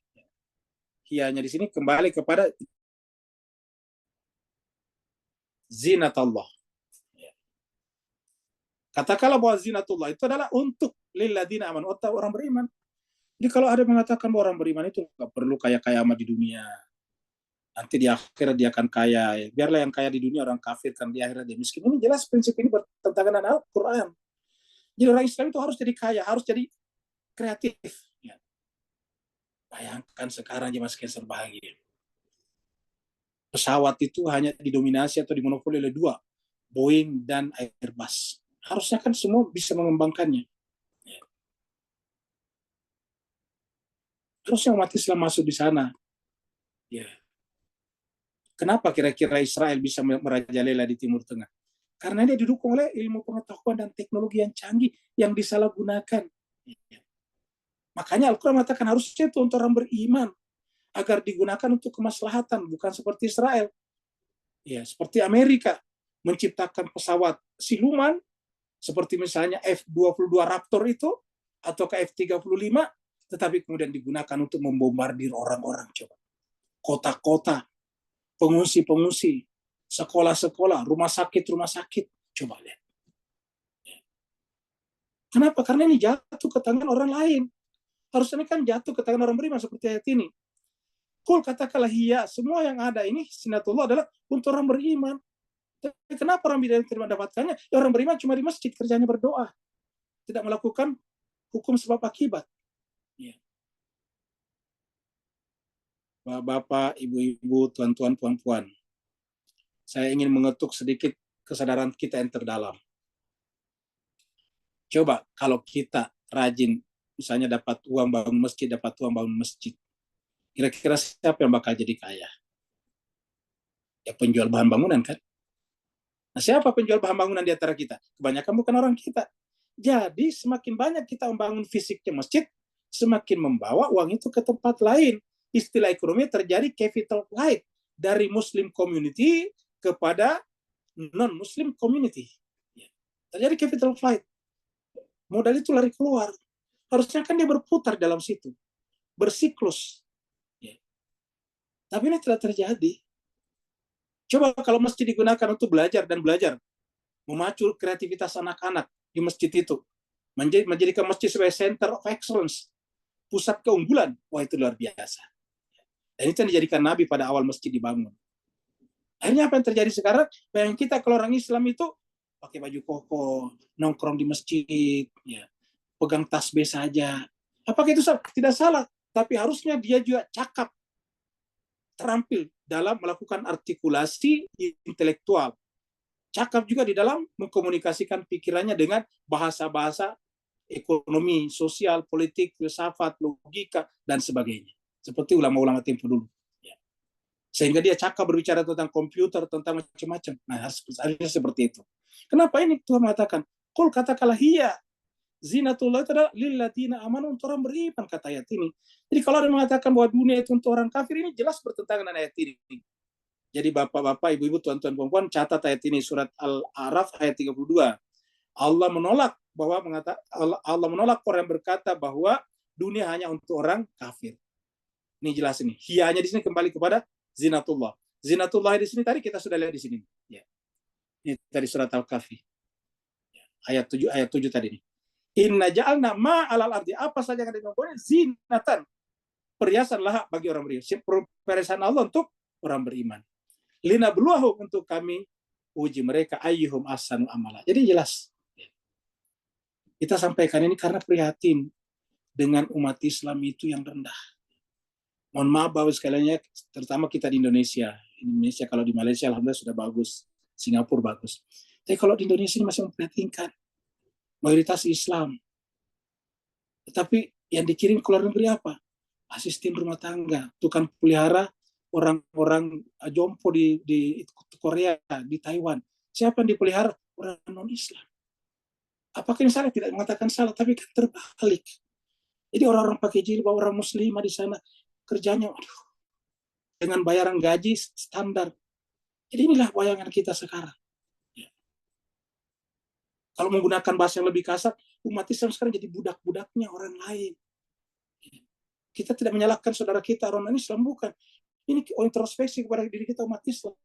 Hiyanya di sini kembali kepada zinatullah. Katakanlah bahwa zinatullah itu adalah untuk lilladzina amanu, orang beriman. Jadi kalau ada mengatakan bahwa orang beriman itu nggak perlu kaya-kaya amat di dunia, nanti di akhirat dia akan kaya. Biarlah yang kaya di dunia orang kafir, kan di akhirat dia miskin. Ini jelas prinsip ini bertentangan dengan Al-Quran. Jadi orang Islam itu harus jadi kaya, harus jadi kreatif. Ya. Bayangkan sekarang jemaah sekalian berbahagia. Pesawat itu hanya didominasi atau dimonopoli oleh dua, Boeing dan Airbus. Harusnya kan semua bisa mengembangkannya. Ya. Harusnya umat Islam masuk di sana. Ya. Kenapa kira-kira Israel bisa merajalela di Timur Tengah? Karena dia didukung oleh ilmu pengetahuan dan teknologi yang canggih yang disalahgunakan. Makanya Al-Quran mengatakan harusnya itu untuk orang beriman. agar digunakan untuk kemaslahatan, bukan seperti Israel. Ya, seperti Amerika menciptakan pesawat siluman seperti misalnya F-22 Raptor itu atau ke F-35, tetapi kemudian digunakan untuk membombardir orang-orang, coba. Kota-kota, pengungsi-pengungsi, sekolah-sekolah, rumah sakit, coba lihat. Kenapa? Karena ini jatuh ke tangan orang lain. Harusnya kan jatuh ke tangan orang beriman seperti ayat ini. Kul katakanlah iya, semua yang ada ini sunatullah adalah untuk orang beriman. Tapi kenapa orang tidak terima dapatkannya? Ya, orang beriman cuma di masjid, kerjanya berdoa. Tidak melakukan hukum sebab akibat. Ya. Bapak, ibu-ibu, tuan-tuan, puan-puan. Saya ingin mengetuk sedikit kesadaran kita yang terdalam. Coba kalau kita rajin, misalnya dapat uang bangun masjid, kira-kira siapa yang bakal jadi kaya? Ya penjual bahan bangunan kan? Nah, siapa penjual bahan bangunan di antara kita? Kebanyakan bukan orang kita. Jadi semakin banyak kita membangun fisiknya masjid, semakin membawa uang itu ke tempat lain. Istilah ekonomi terjadi capital flight dari Muslim community kepada non-Muslim community. Terjadi capital flight. Modal itu lari keluar. Harusnya kan dia berputar dalam situ. Bersiklus. Tapi ini tidak terjadi. Coba kalau masjid digunakan untuk belajar dan belajar. Memacu kreativitas anak-anak di masjid itu. Menjadikan masjid sebagai center of excellence. Pusat keunggulan. Wah, itu luar biasa. Dan itu yang dijadikan Nabi pada awal masjid dibangun. Akhirnya apa yang terjadi sekarang? Bayang kita kalau orang Islam itu pakai baju koko, nongkrong di masjid, ya, pegang tasbih saja. Apakah itu salah? Tidak salah. Tapi harusnya dia juga cakap, terampil dalam melakukan artikulasi intelektual. Cakap juga di dalam mengkomunikasikan pikirannya dengan bahasa-bahasa ekonomi, sosial, politik, filsafat, logika, dan sebagainya. Seperti ulama-ulama tempo dulu. Sehingga dia cakap berbicara tentang komputer, tentang macam-macam. Nah, harusnya seperti itu. Kenapa ini Tuhan mengatakan? Kul katakanlah iya. Zinatullah itu adalah lilladina amanu, untuk orang beriman, kata ayat ini. Jadi kalau ada mengatakan bahwa dunia itu untuk orang kafir, ini jelas bertentangan dengan ayat ini. Jadi bapak-bapak, ibu-ibu, tuan-tuan, perempuan, catat ayat ini, surat Al-A'raf ayat 32. Allah menolak orang yang berkata bahwa dunia hanya untuk orang kafir. Ini jelas ini. Hiyanya di sini kembali kepada zinatullah. Zinatullah di sini tadi kita sudah lihat di sini. Ya. Ini dari surat Al-Kahfi. Ayat 7 tadi ini. Inna ja'alna ma'alal ardi, apa saja yang ada di muka zinatan. Perhiasanlah bagi orang beriman. Perhiasan Allah untuk orang beriman. Lina beluahum, untuk kami uji mereka ayyuhum ahsanu amala. Jadi jelas. Kita sampaikan ini karena prihatin dengan umat Islam itu yang rendah. Mohon maaf Bapak sekalian, terutama kita di Indonesia. Indonesia kalau di Malaysia alhamdulillah sudah bagus, Singapura bagus. Tapi kalau di Indonesia ini masih memprihatinkan. Mayoritas Islam. Tetapi yang dikirim ke luar negeri apa? Asisten rumah tangga, tukang pelihara orang-orang jompo di Korea, di Taiwan. Siapa yang dipelihara? Orang non-Islam. Apakah ini salah? Tidak mengatakan salah, tapi kan terbalik. Jadi orang-orang pakai jilbab, orang muslimah di sana, kerjanya dengan bayaran gaji standar. Jadi inilah bayangan kita sekarang. Ya. Kalau menggunakan bahasa yang lebih kasar, umat Islam sekarang jadi budak-budaknya orang lain. Ya. Kita tidak menyalahkan saudara kita orang Islam, bukan. Ini introspeksi kepada diri kita umat Islam.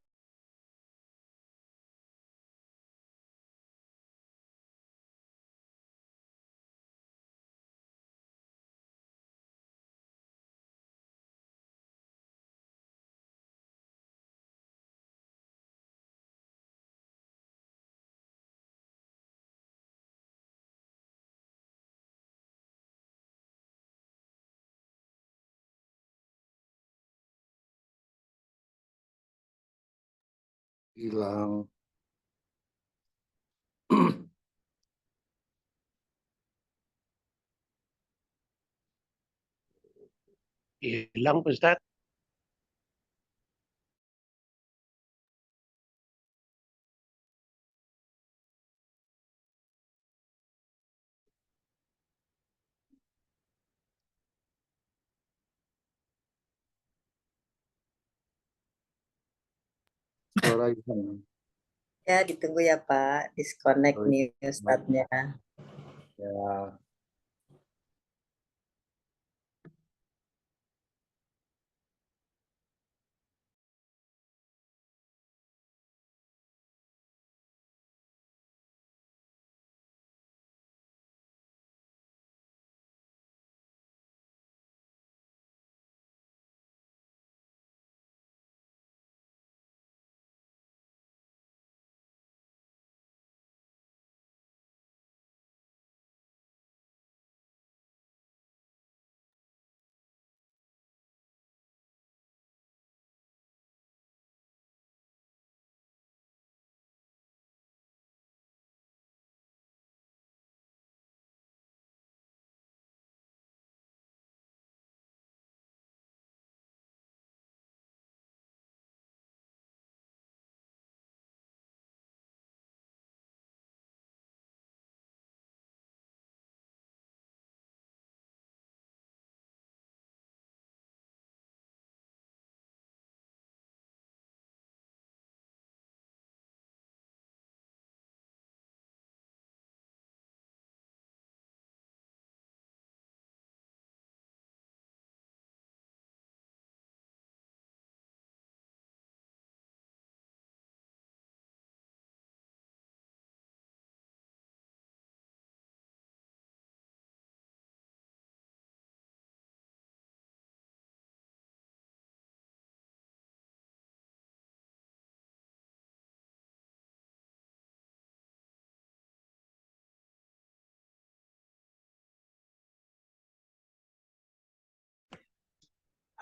Hilang. Hilang Ustaz. suara Ilham. Ya, ditunggu ya Pak. Disconnect Oh, nih Ustadznya. Ya.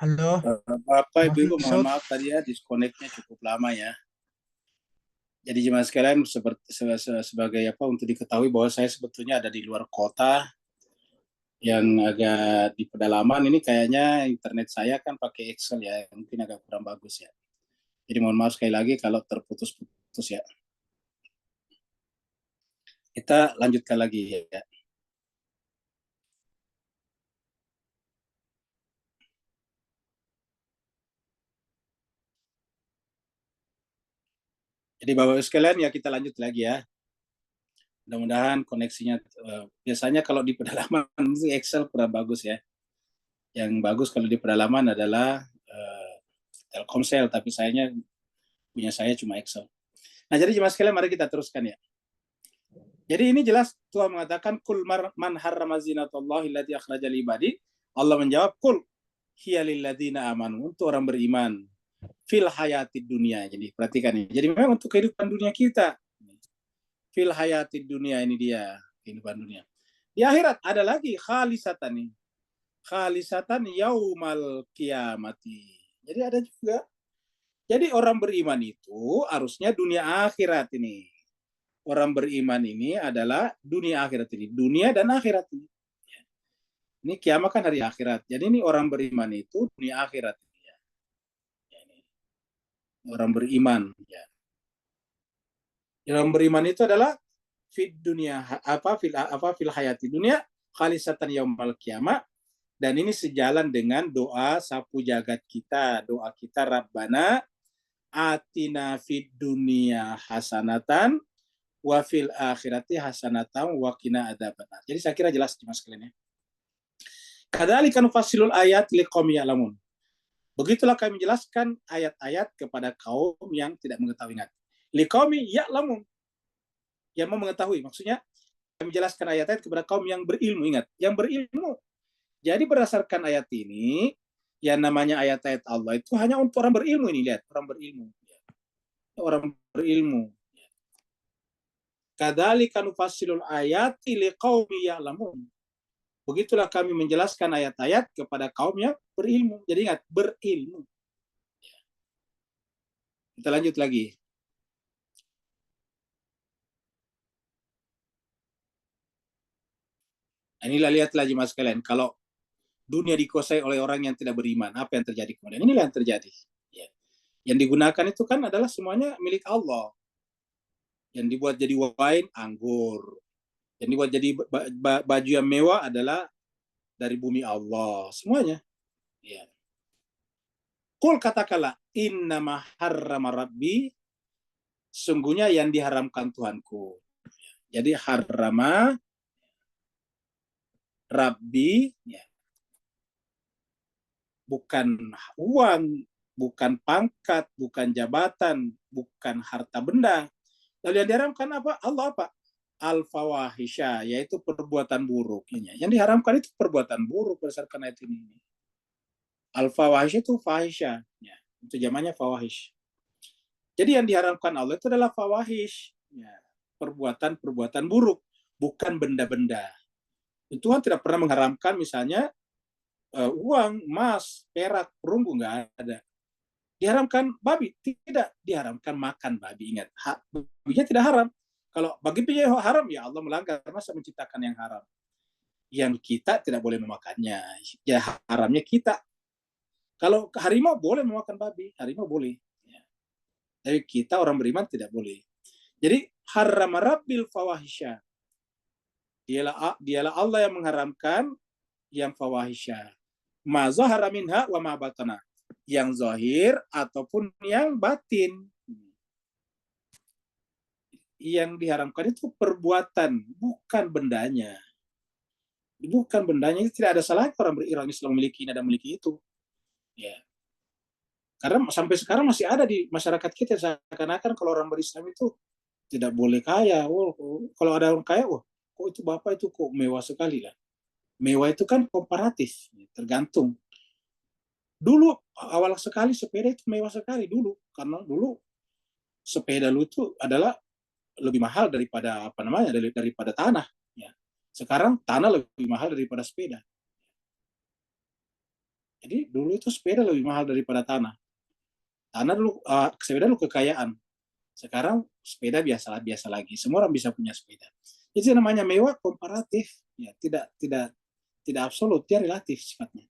Halo, Bapak Mas Ibu, mohon Yusuf. maaf tadi ya disconnect-nya cukup lama ya. Jadi jemaah sekalian sebagai apa untuk diketahui bahwa saya sebetulnya ada di luar kota yang agak di pedalaman. Ini kayaknya internet saya kan pakai Excel ya, mungkin agak kurang bagus ya. Jadi mohon maaf sekali lagi kalau terputus-putus ya. Kita lanjutkan lagi ya. Jadi Bapak Ibu sekalian ya kita lanjut lagi ya. Mudah-mudahan koneksinya biasanya kalau di pedalaman Excel kurang bagus ya. Yang bagus kalau di pedalaman adalah Telkomsel, tapi sayangnya punya saya cuma Excel. Nah, jadi jemaah sekalian mari kita teruskan ya. Jadi ini jelas Tuhan mengatakan kul man harrama zinatallahi allati akhraja li ibadi. Allah menjawab kul hiya lil ladzina amanu, untuk orang beriman fil hayatid dunia. Jadi perhatikan ini. Jadi memang untuk kehidupan dunia kita. Fil hayatid dunia, ini dia kehidupan dunia. Di akhirat ada lagi khalisatan nih. Khalisatan yaumal kiamati. Jadi ada juga. Jadi orang beriman itu harusnya dunia akhirat ini. Orang beriman ini adalah dunia akhirat ini. Dunia dan akhirat ini. Ini kiamat kan hari akhirat. Jadi ini orang beriman itu dunia akhirat. Orang beriman. Orang beriman itu adalah fid dunia fil hayati dunia khalisatan yaumal kiamat. Dan ini sejalan dengan doa sapu jagat kita. Doa kita Rabbana atina fid dunia hasanatan wa fil akhirati hasanatan wa qina adzabannar. Jadi saya kira jelas Mas sekalian ya. Kadzalika nufasilul ayat liqaumi ya'lamun. Begitulah kami menjelaskan ayat-ayat kepada kaum yang tidak mengetahui. Ingat, liqaumi ya'lamun, yang mau mengetahui. Maksudnya kami menjelaskan ayat-ayat kepada kaum yang berilmu. Ingat, yang berilmu. Jadi berdasarkan ayat ini, yang namanya ayat-ayat Allah itu hanya untuk orang berilmu. Ini lihat, orang berilmu. Orang berilmu. Kadzalika nufasilul ayati liqaumi ya'lamun. Begitulah kami menjelaskan ayat-ayat kepada kaum yang berilmu. Jadi ingat, berilmu. Kita lanjut lagi. Inilah lihatlah jemaah sekalian, kalau dunia dikuasai oleh orang yang tidak beriman, apa yang terjadi kemudian? Inilah yang terjadi. Yang digunakan itu kan adalah semuanya milik Allah. Yang dibuat jadi wine, anggur. Yang dibuat jadi baju yang mewah adalah dari bumi Allah. Semuanya. Ya. Qul katakanlah, innama harrama rabbi sesungguhnya yang diharamkan Tuhanku. Jadi harrama Rabbi, ya, bukan uang, bukan pangkat, bukan jabatan, bukan harta benda. Lalu yang diharamkan apa? Allah apa? Al-fawahisha, yaitu perbuatan buruk. Yang diharamkan itu perbuatan buruk berdasarkan ayat ini. Al-fawahisha itu fahisha, ya, itu zamannya fawahish. Jadi yang diharamkan Allah itu adalah fawahish, ya, perbuatan-perbuatan buruk, bukan benda-benda. Tuhan tidak pernah mengharamkan misalnya uang, emas, perak, perunggu, nggak ada. Diharamkan babi, tidak. Diharamkan makan babi, ingat. Babinya tidak haram. Kalau bagi dia haram, ya Allah melanggar, masa menciptakan yang haram. Yang kita tidak boleh memakannya. Ya haramnya kita. Kalau harimau boleh memakan babi, harimau boleh. Ya. Tapi kita orang beriman tidak boleh. Jadi haram rabbil fawahisha. Dialah Allah yang mengharamkan yang fawahisha. Ma zahara minha wa ma batana. Yang zahir ataupun yang batin. Yang diharamkan itu perbuatan, bukan bendanya. Bukan bendanya, itu tidak ada salahnya orang Islam memiliki ini dan memiliki itu. Ya. Karena sampai sekarang masih ada di masyarakat kita, seakan-akan kalau orang berislam itu tidak boleh kaya. Kalau ada orang kaya, kok itu bapak itu kok mewah sekali lah. Mewah itu kan komparatif, tergantung. Dulu awal sekali sepeda itu mewah sekali dulu, karena dulu sepeda lu itu adalah lebih mahal daripada daripada tanah. Ya. Sekarang tanah lebih mahal daripada sepeda. Jadi dulu itu sepeda lebih mahal daripada tanah. Tanah dulu, sepeda dulu kekayaan. Sekarang sepeda biasa lagi. Semua orang bisa punya sepeda. Itu namanya mewah komparatif. Ya, tidak absolut, dia relatif sifatnya.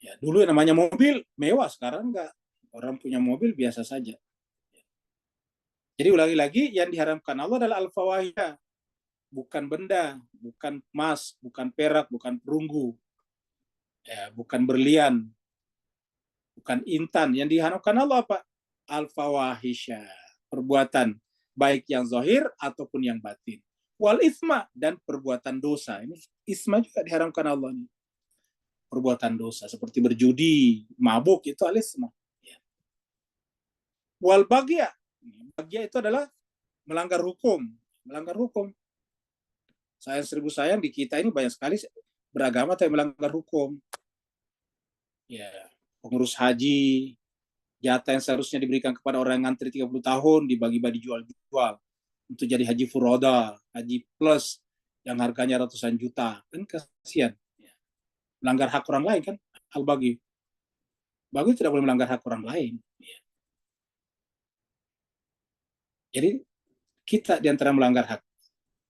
Ya, dulu yang namanya mobil mewah, sekarang enggak. Orang punya mobil biasa saja. Jadi ulangi lagi, yang diharamkan Allah adalah al-fawahisha. Bukan benda, bukan emas, bukan perak, bukan perunggu. Ya, bukan berlian, bukan intan. Yang diharamkan Allah apa? Al-fawahisha. Perbuatan, baik yang zahir ataupun yang batin. Wal isma, dan perbuatan dosa. Ini isma juga diharamkan Allah. Ini. Perbuatan dosa, seperti berjudi, mabuk, itu al-isma. Ya. Wal bagya. Bagya itu adalah melanggar hukum. Melanggar hukum. Sayang seribu sayang, di kita ini banyak sekali beragama tapi melanggar hukum. Ya, pengurus haji, jatah yang seharusnya diberikan kepada orang yang ngantri 30 tahun dibagi-bagi jual-jual untuk jadi haji furoda, haji plus yang harganya ratusan juta. Kan kasihan. Ya. Melanggar hak orang lain kan, al-bagi. Bagi tidak boleh melanggar hak orang lain. Ya. Jadi kita diantara melanggar hak.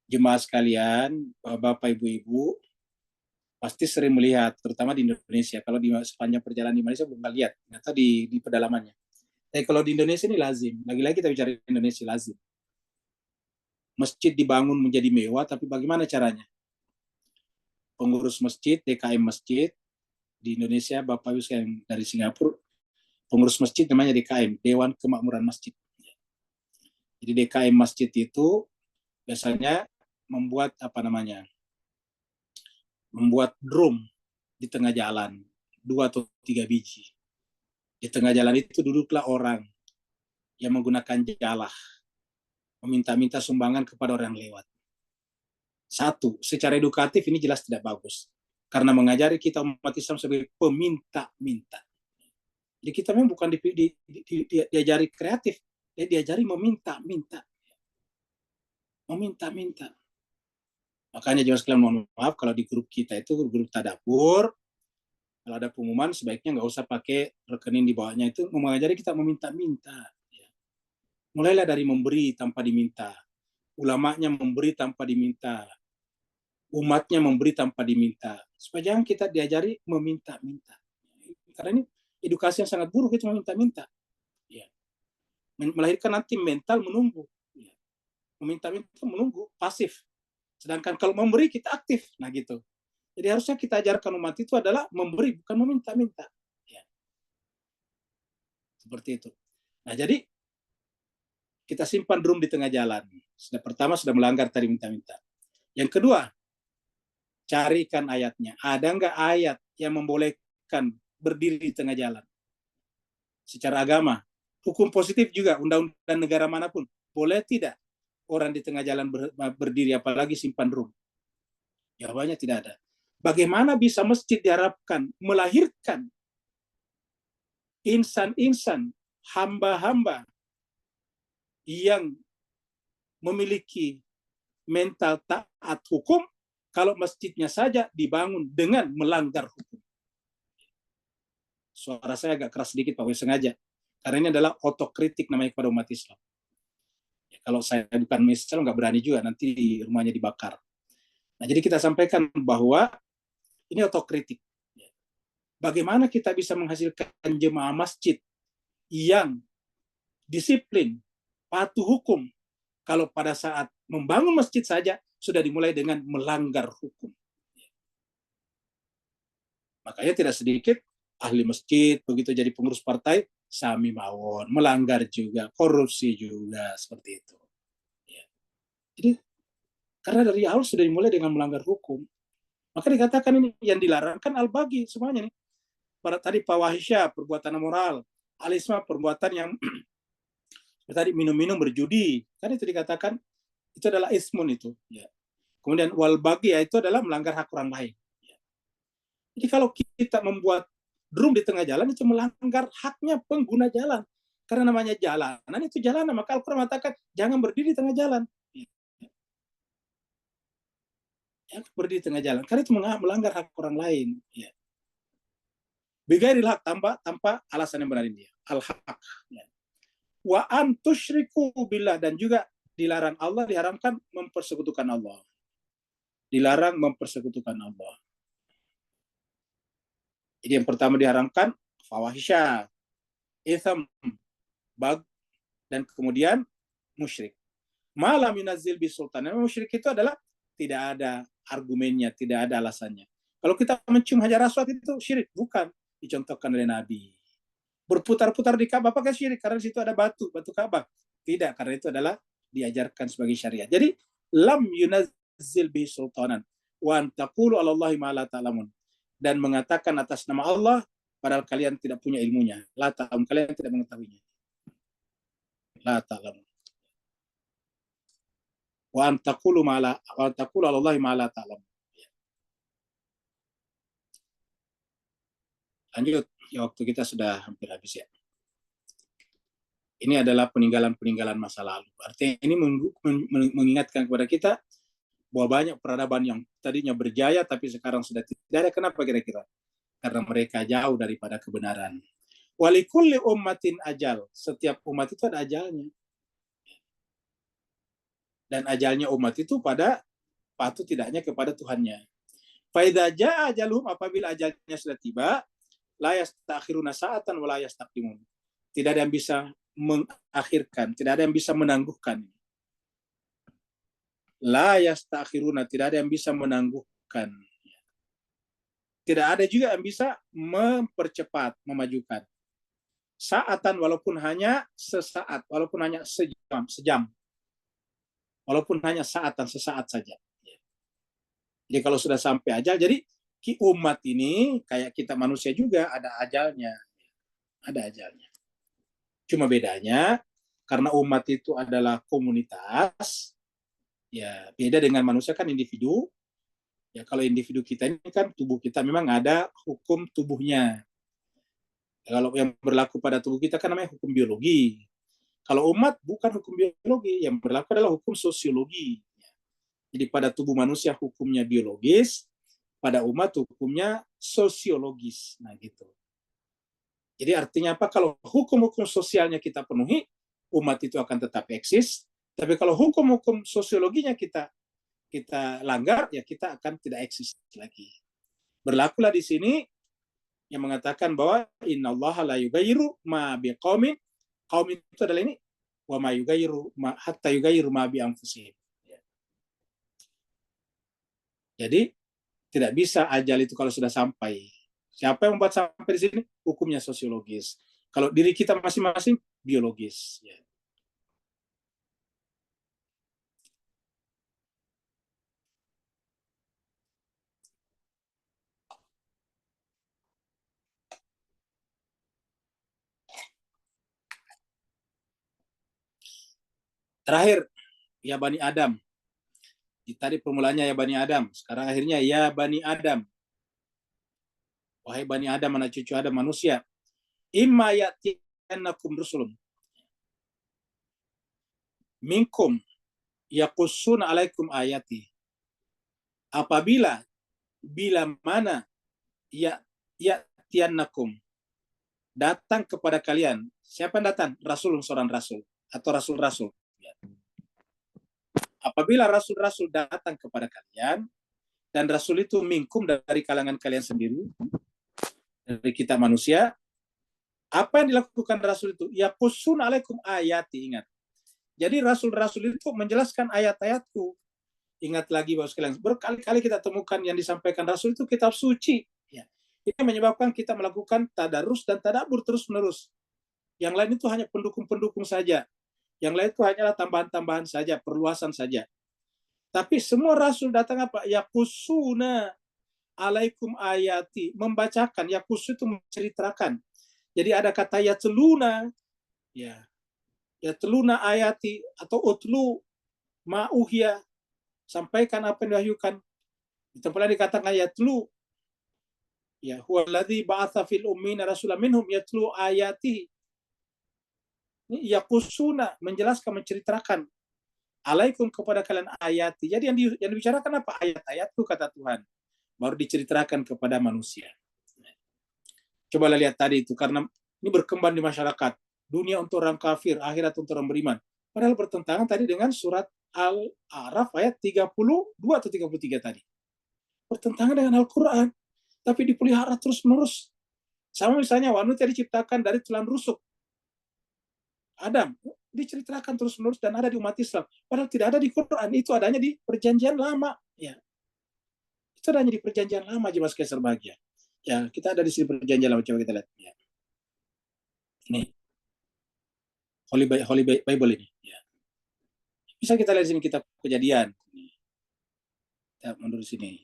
Jemaah sekalian, Bapak Ibu-Ibu, pasti sering melihat, terutama di Indonesia. Kalau di sepanjang perjalanan di Malaysia belum lihat, ternyata di pedalamannya. Tapi kalau di Indonesia ini lazim. Lagi-lagi kita bicara Indonesia lazim. Masjid dibangun menjadi mewah, tapi bagaimana caranya? Pengurus masjid, DKM masjid di Indonesia, Bapak Ibu yang dari Singapura, pengurus masjid namanya DKM, Dewan Kemakmuran Masjid. Jadi DKM masjid itu biasanya membuat membuat drum di tengah jalan, 2 atau 3 biji. Di tengah jalan itu duduklah orang yang menggunakan jalah, meminta-minta sumbangan kepada orang lewat. Satu, secara edukatif ini jelas tidak bagus. Karena mengajari kita umat Islam sebagai peminta-minta. Jadi kita memang bukan diajari kreatif, diajari meminta-minta. Meminta-minta. Makanya jemaah sekalian mohon maaf kalau di grup kita itu grup tadabbur, kalau ada pengumuman sebaiknya nggak usah pakai rekening di bawahnya, itu mengajari kita meminta-minta. Mulailah dari memberi tanpa diminta, ulamanya memberi tanpa diminta, umatnya memberi tanpa diminta, supaya jangan kita diajari meminta-minta. Karena ini edukasi yang sangat buruk, itu meminta-minta. Ya. Melahirkan nanti mental menunggu. Ya. Meminta-minta menunggu, pasif. Sedangkan kalau memberi kita aktif. Nah gitu. Jadi harusnya kita ajarkan umat itu adalah memberi, bukan meminta-minta. Ya. Seperti itu. Nah jadi kita simpan drum di tengah jalan. Pertama sudah melanggar tadi minta-minta. Yang kedua, carikan ayatnya. Ada nggak ayat yang membolehkan berdiri di tengah jalan? Secara agama, hukum positif juga, undang-undang negara manapun, boleh tidak orang di tengah jalan berdiri, apalagi simpan drum? Jawabannya tidak ada. Bagaimana bisa masjid diharapkan melahirkan insan-insan, hamba-hamba yang memiliki mental taat hukum, kalau masjidnya saja dibangun dengan melanggar hukum? Suara saya agak keras sedikit, Pak, sengaja. Karena ini adalah otokritik namanya kepada umat Islam. Ya, kalau saya bukan Islam, nggak berani juga, nanti rumahnya dibakar. Nah, jadi kita sampaikan bahwa ini otokritik. Bagaimana kita bisa menghasilkan jemaah masjid yang disiplin, patuh hukum, kalau pada saat membangun masjid saja sudah dimulai dengan melanggar hukum? Makanya tidak sedikit ahli masjid begitu jadi pengurus partai sami mawon, melanggar juga, korupsi juga, seperti itu. Ya. Jadi karena dari awal sudah dimulai dengan melanggar hukum, maka dikatakan ini yang dilarang kan al-bagi semuanya nih. Pada tadi fawahisya, perbuatan moral, alisma, perbuatan yang tadi minum-minum, berjudi, kan itu dikatakan itu adalah ismun itu. Ya. Kemudian wal bagi, itu adalah melanggar hak orang lain. Ya. Jadi kalau kita membuat drum di tengah jalan, itu melanggar haknya pengguna jalan. Karena namanya jalanan itu jalanan, maka Al-Quran mengatakan jangan berdiri di tengah jalan. Jangan berdiri di tengah jalan, karena itu melanggar hak orang lain. Ya. Bigairil hak, tanpa alasan yang benar ini. Al-haq. Ya. Wa an tusyriku billah, dan juga dilarang Allah, diharamkan mempersekutukan Allah. Dilarang mempersekutukan Allah. Jadi yang pertama diharamkan fawahisya, itham, bag, dan kemudian musyrik. Malam yunazil bisultan. Musyrik itu adalah tidak ada argumennya, tidak ada alasannya. Kalau kita mencium hajar aswad itu syirik, bukan dicontohkan oleh Nabi. Berputar-putar di Ka'bah, apakah syirik? Karena di situ ada batu Ka'bah. Tidak, karena itu adalah diajarkan sebagai syariat. Jadi lam yunazil bisultanan wa antaqulu 'alallahi ma la ta'lamun, dan mengatakan atas nama Allah padahal kalian tidak punya ilmunya. La ta'lam, kalian tidak mengetahuinya. La ta'lam. Wa antaqulu 'alallahi ma la ta'lam. Lanjut, ya, waktu kita sudah hampir habis ya. Ini adalah peninggalan-peninggalan masa lalu. Artinya ini mengingatkan kepada kita bahwa banyak peradaban yang tadinya berjaya tapi sekarang sudah tidak ada. Kenapa kira-kira? Karena mereka jauh daripada kebenaran. Walikulli ummatin ajal. Setiap umat itu ada ajalnya. Dan ajalnya umat itu pada patuh tidaknya kepada Tuhannya. Faidza jaa ajaluhum, apabila ajalnya sudah tiba, la yastakhiruna sa'atan wa la yastaqdimun. Tidak ada yang bisa mengakhirkan, tidak ada yang bisa menangguhkan. La yastakhiruna, tidak ada yang bisa menangguhkan. Tidak ada juga yang bisa mempercepat, memajukan. Sa'atan, walaupun hanya sesaat, walaupun hanya sejam. Walaupun hanya saatan, sesaat saja. Jadi kalau sudah sampai ajal, jadi umat ini kayak kita manusia juga ada ajalnya. Ada ajalnya. Cuma bedanya karena umat itu adalah komunitas, ya beda dengan manusia kan individu. Ya kalau individu kita ini kan tubuh kita memang ada hukum tubuhnya. Ya, kalau yang berlaku pada tubuh kita kan namanya hukum biologi. Kalau umat bukan hukum biologi, yang berlaku adalah hukum sosiologi. Jadi pada tubuh manusia hukumnya biologis, pada umat hukumnya sosiologis. Nah gitu. Jadi artinya apa? Kalau hukum-hukum sosialnya kita penuhi, umat itu akan tetap eksis. Tapi kalau hukum-hukum sosiologinya kita langgar, ya kita akan tidak eksis lagi. Berlakulah di sini yang mengatakan bahwa innallaha la yughayyiru ma biqaumin. Kaum itu adalah ini, wa ma yughayyiru hatta yughayyiru ma bi anfusihim. Jadi tidak bisa ajal itu kalau sudah sampai. Siapa yang membuat sampai di sini? Hukumnya sosiologis. Kalau diri kita masing-masing biologis. Ya. Terakhir, ya Bani Adam. Tadi permulaannya ya Bani Adam. Sekarang akhirnya ya Bani Adam. Wahai Bani Adam, anak cucu Adam manusia. Imma ya'tiyannakum rusulun minkum yaqussuna alaikum ayati. Apabila mana ya'tiyannakum datang kepada kalian. Siapa yang datang? Rasulun, seorang rasul atau rasul-rasul. Apabila rasul-rasul datang kepada kalian, dan rasul itu minkum dari kalangan kalian sendiri, dari kita manusia, apa yang dilakukan rasul itu? Yaqusun alaikum ayati, ingat. Jadi rasul-rasul itu menjelaskan ayat-ayatku. Ingat lagi Bapak sekalian, berkali-kali kita temukan yang disampaikan rasul itu kitab suci. Ya. Ini menyebabkan kita melakukan tadarus dan tadabbur terus-menerus. Yang lain itu hanya pendukung-pendukung saja. Yang lain itu hanyalah tambahan-tambahan saja, perluasan saja. Tapi semua rasul datang apa? Yakusuna alaikum ayati, membacakan. Yakusu itu menceritakan. Jadi ada kata yatluna, ya, yatluna ayati atau utlu ma'uhya, sampaikan apa yang diwahyukan. Di tempat lain dikatakan yatlu, ya, huwaladzi ba'atsa fil ummina rasulan minhum yatlu ayati. Yakusuna, menjelaskan, menceritakan alaikum kepada kalian ayati. Jadi yang dibicarakan apa? Ayat-ayatku, kata Tuhan. Baru diceritakan kepada manusia. Coba lihat tadi itu, karena ini berkembang di masyarakat. Dunia untuk orang kafir, akhirat untuk orang beriman. Padahal bertentangan tadi dengan surat Al-A'raf ayat 32 atau 33 tadi. Bertentangan dengan Al-Quran. Tapi dipelihara terus-menerus. Sama misalnya wanita diciptakan dari tulang rusuk. Adam diceritakan terus-menerus dan ada di umat Islam. Padahal tidak ada di Quran. Itu adanya di perjanjian lama. Ya. Itu adanya di perjanjian lama, jemaah sekalian berbahagia. Ya, kita ada di sini perjanjian lama. Coba kita lihat. Ya. Ini. Holy Bible ini. Ya. Bisa kita lihat di sini kitab Kejadian. Kita mundur sini.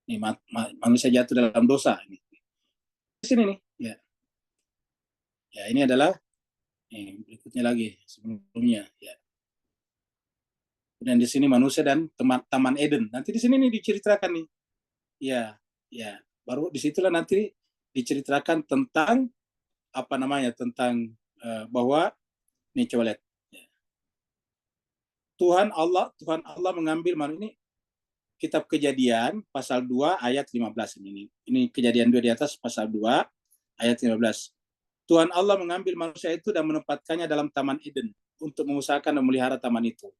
Ini manusia jatuh dalam dosa. Ini. Di sini nih. Ya. Ya, ini adalah berikutnya lagi sebelumnya, ya. Dan di sini manusia dan Taman Eden. Nanti di sini nih diceritakan nih, ya. Baru disitulah nanti diceritakan tentang apa namanya, tentang bahwa nih coba lihat. Ya. Tuhan Allah mengambil ini kitab Kejadian pasal 2 ayat 15 ini. Ini Kejadian 2 di atas pasal 2 ayat 15. Tuhan Allah mengambil manusia itu dan menempatkannya dalam Taman Eden untuk mengusahakan dan memelihara taman itu.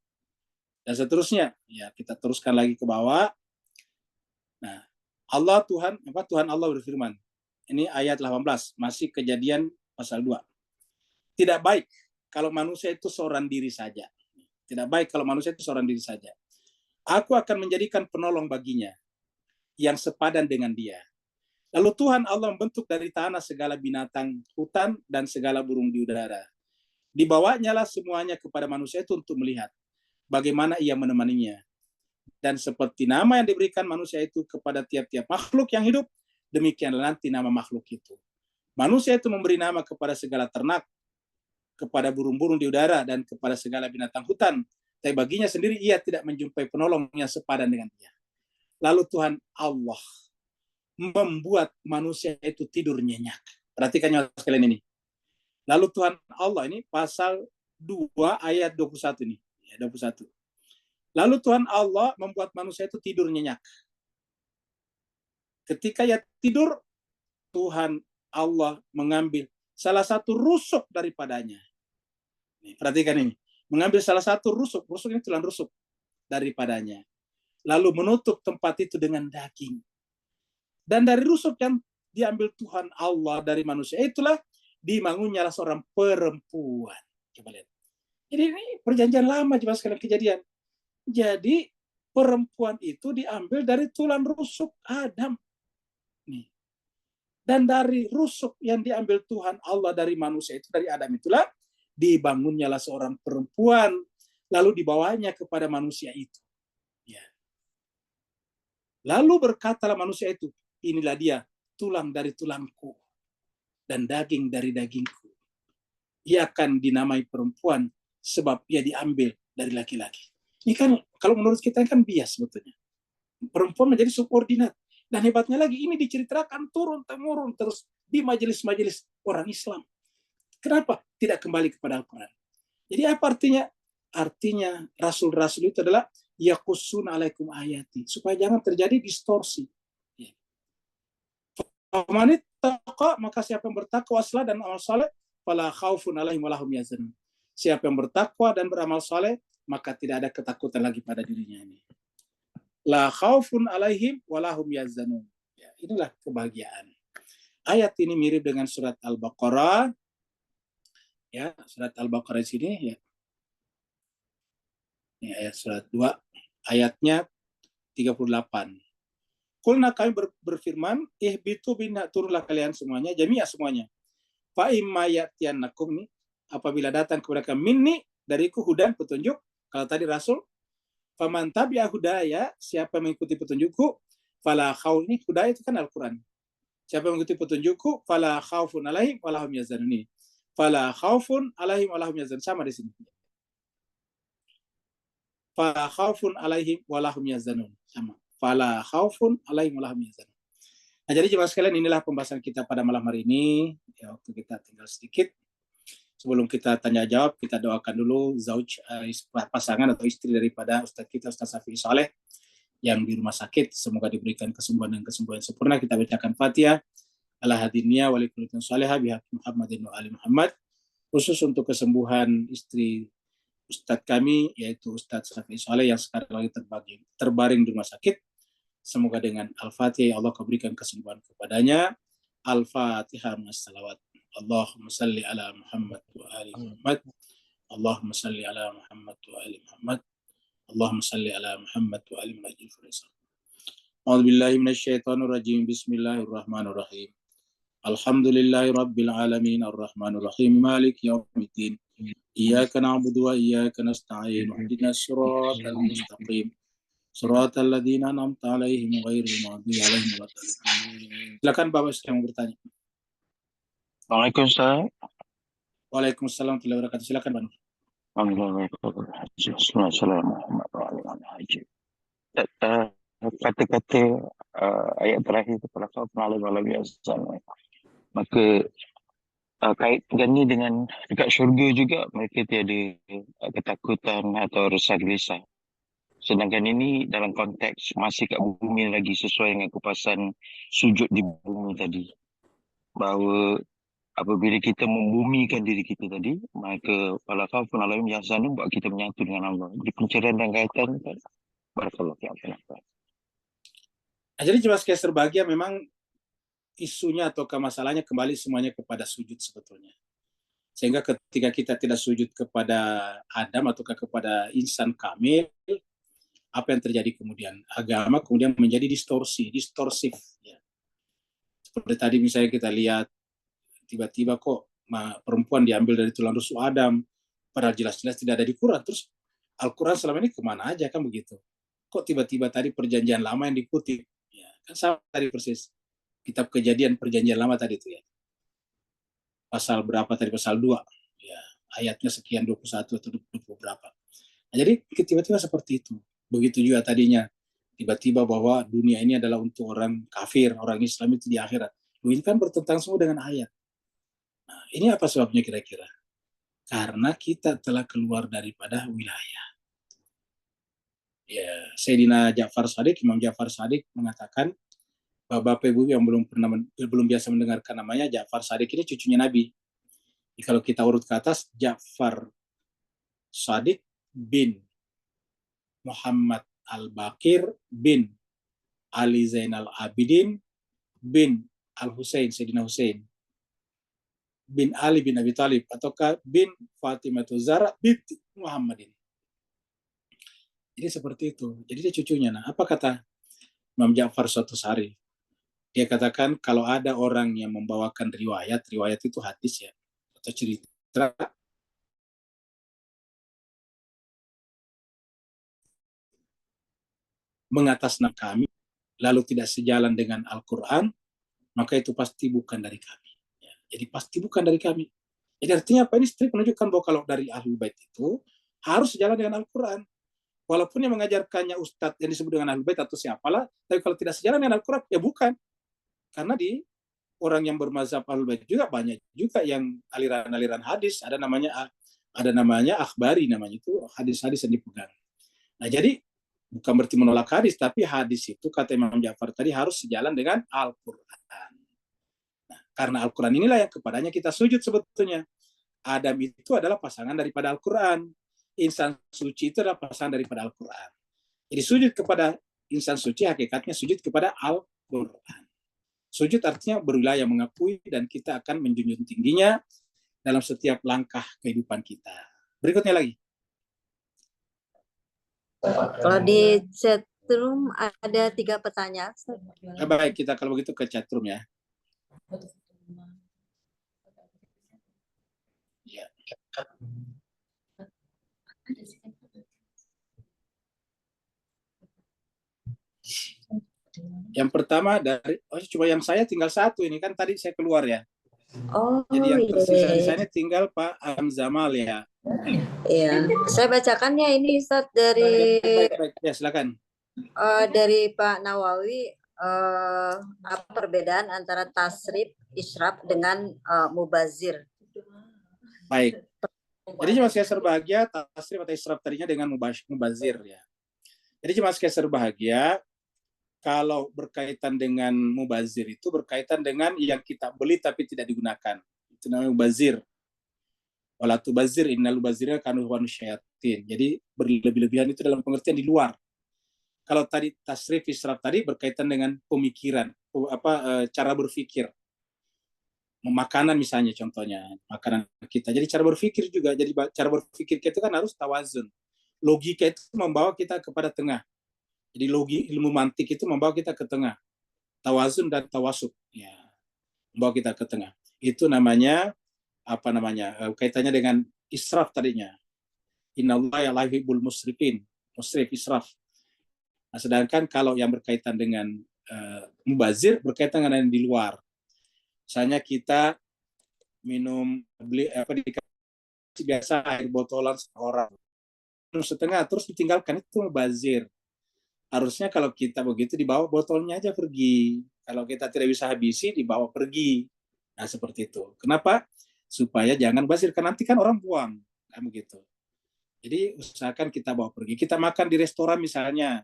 Dan seterusnya, ya kita teruskan lagi ke bawah. Nah, Tuhan Allah berfirman. Ini ayat 18, masih Kejadian pasal 2. Tidak baik kalau manusia itu seorang diri saja. Tidak baik kalau manusia itu seorang diri saja. Aku akan menjadikan penolong baginya yang sepadan dengan dia. Lalu Tuhan Allah membentuk dari tanah segala binatang hutan dan segala burung di udara. Dibawanya lah semuanya kepada manusia itu untuk melihat bagaimana ia menemaninya. Dan seperti nama yang diberikan manusia itu kepada tiap-tiap makhluk yang hidup, demikianlah nanti nama makhluk itu. Manusia itu memberi nama kepada segala ternak, kepada burung-burung di udara, dan kepada segala binatang hutan. Tapi baginya sendiri ia tidak menjumpai penolong yang sepadan dengan dia. Lalu Tuhan Allah membuat manusia itu tidur nyenyak. Perhatikan sekalian ini. Lalu Tuhan Allah ini pasal 2 ayat 21 ini. Ya, 21. Lalu Tuhan Allah membuat manusia itu tidur nyenyak. Ketika ia tidur, Tuhan Allah mengambil salah satu rusuk daripadanya. Perhatikan ini. Mengambil salah satu rusuk ini tulang rusuk daripadanya. Lalu menutup tempat itu dengan daging. Dan dari rusuk yang diambil Tuhan Allah dari manusia itulah dibangunnya seorang perempuan. Coba lihat. Jadi ini perjanjian lama, coba sekalian Kejadian. Jadi perempuan itu diambil dari tulang rusuk Adam. Nih. Dan dari rusuk yang diambil Tuhan Allah dari manusia itu, dari Adam itulah dibangunnya seorang perempuan, lalu dibawanya kepada manusia itu. Ya. Lalu berkatalah manusia itu, inilah dia, tulang dari tulangku dan daging dari dagingku. Ia akan dinamai perempuan sebab ia diambil dari laki-laki. Ini kan kalau menurut kita kan bias sebetulnya. Perempuan menjadi subordinat. Dan hebatnya lagi ini diceritakan turun-temurun terus di majelis-majelis orang Islam. Kenapa tidak kembali kepada Al-Quran? Jadi apa artinya? Artinya rasul-rasul itu adalah yaqusun alaikum ayati, supaya jangan terjadi distorsi. Famanit taqa, maka siapa yang bertakwa aslah dan amal saleh, fala khaufun alaihim walahum yahzanun. Siapa yang bertakwa dan beramal saleh, maka tidak ada ketakutan lagi pada dirinya ini. La khaufun alaihim walahum yahzanun. Ya, inilah kebahagiaan. Ayat ini mirip dengan surat Al-Baqarah. Ya, surat Al-Baqarah di sini ya. Ini ayat surat 2, ayatnya 38. Kulna kami berfirman, ihbitu bina, turunlah kalian semuanya, jami'a semuanya. Fa imma ya'tiyannakum, nih, apabila datang kepada kami minni, dariku hudan, petunjuk. Kalau tadi Rasul, faman tabi'a hudaya, siapa mengikuti petunjukku, fala khauf, ini hudaya itu kan Al-Quran. Siapa mengikuti petunjukku, fala khaufun alaihim walahum yahzanun. Fala khaufun alaihim walahum yahzanun, sama di sini. Fala khaufun alaihim walahum yahzanun, sama. Fala khaufun alaihim walahum yahzanun. Nah, jadi jemaah sekalian, inilah pembahasan kita pada malam hari ini. Ya, waktu kita tinggal sedikit. Sebelum kita tanya jawab, kita doakan dulu zauj, pasangan atau istri daripada Ustaz kita, Ustaz Syafi'i Saleh, yang di rumah sakit. Semoga diberikan kesembuhan dan kesembuhan sempurna. Kita bacakan Fatihah. Ala hadiniya wa likullitin salihah bihaqi Muhammadin wa ali Muhammad. Khusus untuk kesembuhan istri Ustadz kami, yaitu Ustadz Syafi'i Saleh yang sekarang lagi terbaring di rumah sakit. Semoga dengan Al-Fatihah Allah berikan kesembuhan kepadanya. Al-Fatihah mas-salawat. Allahumma salli ala Muhammad wa ali Muhammad. Allahumma salli ala Muhammad wa ali Muhammad. Allahumma salli ala Muhammad wa ali Muhammad. A'udzubillahi minasyaitonir rajim. Bismillahirrahmanirrahim. Alhamdulillahi rabbil alamin arrahmanir rahim maliki yaumiddin. Iyyaka na'budu wa iyyaka nasta'in. Ihdinas siratal mustaqim. Siratal ladzina an'amta 'alaihim ghairil maghdubi 'alaihim waladdallin. Silakan Bapak yang mau bertanya. Assalamualaikum Ustaz. Waalaikumsalam warahmatullahi wabarakatuh. Silakan Pak. Kata-kata ayat terakhir kepada khaufun alaihim yahzanun. Maka kaitkan ni dengan dekat syurga juga mereka tiada ketakutan atau rasa gelisah. Sedangkan ini dalam konteks masih kat bumi lagi, sesuai dengan kupasan sujud di bumi tadi. Bahawa apabila kita membumikan diri kita tadi, maka fala khaufun alaihim yahzanun, buat kita menyatu dengan Allah. Di pencerahan dan kaitan, barakallahu fiikum. Jadi jemaah sekalian berbahagia, memang isunya atau masalahnya kembali semuanya kepada sujud sebetulnya. Sehingga ketika kita tidak sujud kepada Adam atau kepada insan kamil, apa yang terjadi kemudian? Agama kemudian menjadi distorsif. Ya. Seperti tadi misalnya kita lihat, tiba-tiba kok perempuan diambil dari tulang rusuk Adam, padahal jelas-jelas tidak ada di Quran. Terus Al-Quran selama ini kemana aja kan begitu? Kok tiba-tiba tadi perjanjian lama yang dikutip? Ya, kan sama tadi persis. Kitab Kejadian perjanjian lama tadi itu ya. Pasal berapa tadi? Pasal 2. Ya, ayatnya sekian 21 atau 20 berapa. Nah, jadi tiba-tiba seperti itu. Begitu juga tadinya. Tiba-tiba bahwa dunia ini adalah untuk orang kafir, orang Islam itu di akhirat. Ini kan bertentangan semua dengan ayat. Nah, ini apa sebabnya kira-kira? Karena kita telah keluar daripada wilayah. Ya, Sayyidina Ja'far Shadiq, Imam Ja'far Shadiq mengatakan, Bapak Ibu yang belum biasa mendengarkan namanya, Ja'far Shadiq ini cucunya Nabi. Jadi kalau kita urut ke atas, Ja'far Shadiq bin Muhammad Al-Baqir bin Ali Zainal Abidin bin Al-Husain, Sayyidina Husain bin Ali bin Abi Thalib, ataukah bin Fatimah Zahra binti Muhammadin. Jadi seperti itu. Jadi dia cucunya. Nah, apa kata Imam Ja'far suatu hari? Dia katakan kalau ada orang yang membawakan riwayat itu hadis ya, atau cerita, mengatasnamakan kami, lalu tidak sejalan dengan Al-Quran, maka itu pasti bukan dari kami. Ya, jadi pasti bukan dari kami. Jadi artinya apa? Ini strict menunjukkan bahwa kalau dari Ahlul Bait itu harus sejalan dengan Al-Quran. Walaupun yang mengajarkannya Ustadz yang disebut dengan Ahlul Bait atau siapalah, tapi kalau tidak sejalan dengan Al-Quran, ya bukan. Karena di orang yang bermazhab Ahlul Bait juga banyak juga yang aliran-aliran hadis, ada namanya akhbari, namanya itu hadis-hadis yang dipegang. Nah, jadi bukan berarti menolak hadis, tapi hadis itu kata Imam Ja'far tadi harus sejalan dengan Al-Quran. Nah, karena Al-Quran inilah yang kepadanya kita sujud sebetulnya. Adam itu adalah pasangan daripada Al-Quran. Insan suci itu adalah pasangan daripada Al-Quran. Jadi sujud kepada insan suci hakikatnya sujud kepada Al-Quran. Sujud artinya berwilayah, mengakui, dan kita akan menjunjung tingginya dalam setiap langkah kehidupan kita. Berikutnya lagi. Kalau di chatroom ada 3 pertanyaan. Baik, kita kalau begitu ke chatroom ya. Ya. Yang pertama dari, cuma yang saya tinggal satu ini kan tadi saya keluar ya. Oh, Jadi yang tersisa di iya. sana tinggal Pak Amzamal ya. Iya, saya bacakannya ini Ustadz dari Baik. Ya, silakan. dari Pak Nawawi, apa perbedaan antara tasrif, israf dengan mubazir? Baik. Jadi cuma saya berbahagia tasrif atau israf tadinya dengan mubazir ya. Jadi cuma saya berbahagia kalau berkaitan dengan mubazir itu berkaitan dengan yang kita beli tapi tidak digunakan. Itu namanya mubazir. Wala tubazir innal mubazirina kanu ikhwanus syayatin. Jadi berlebih-lebihan itu dalam pengertian di luar. Kalau tadi tasrif israf tadi berkaitan dengan pemikiran, cara berpikir. Makanan misalnya contohnya, makanan kita. Jadi cara berpikir juga. Jadi cara berpikir kita kan harus tawazun. Logika itu membawa kita kepada tengah. Jadi ilmu mantik itu membawa kita ke tengah. Tawazun dan tawasuk. Ya, membawa kita ke tengah. Itu namanya kaitannya dengan israf tadinya. Innallaha la yuhibbul musrifin. Musrif israf. Nah, sedangkan kalau yang berkaitan dengan mubazir berkaitan dengan yang di luar. Misalnya kita dikasih biasa air botolan seorang. Setengah terus ditinggalkan, itu mubazir. Harusnya kalau kita begitu dibawa botolnya aja pergi. Kalau kita tidak bisa habisi dibawa pergi. Nah, seperti itu. Kenapa? Supaya jangan bazir, kan nanti kan orang buang, kan begitu. Jadi usahakan kita bawa pergi. Kita makan di restoran misalnya,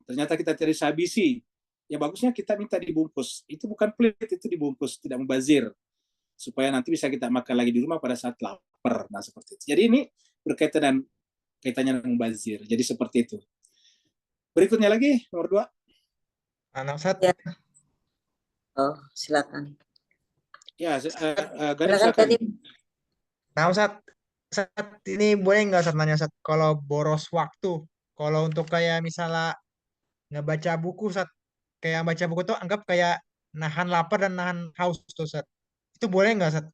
ternyata kita tidak bisa habisi, ya bagusnya kita minta dibungkus. Itu bukan pelit, itu dibungkus, tidak mubazir, supaya nanti bisa kita makan lagi di rumah pada saat lapar. Nah, seperti itu. Jadi ini berkaitan kaitannya dengan mubazir. Jadi seperti itu. Berikutnya lagi nomor 2. Anak Ustaz. Ya. Oh, silakan. Ya, Silakan. Nah, Ustaz, ini boleh nggak Ustaz nanya Ustaz, kalau boros waktu, kalau untuk kayak misalnya nggak baca buku Ustaz, kayak baca buku tuh anggap kayak nahan lapar dan nahan haus tuh Ustaz. Itu boleh nggak Ustaz?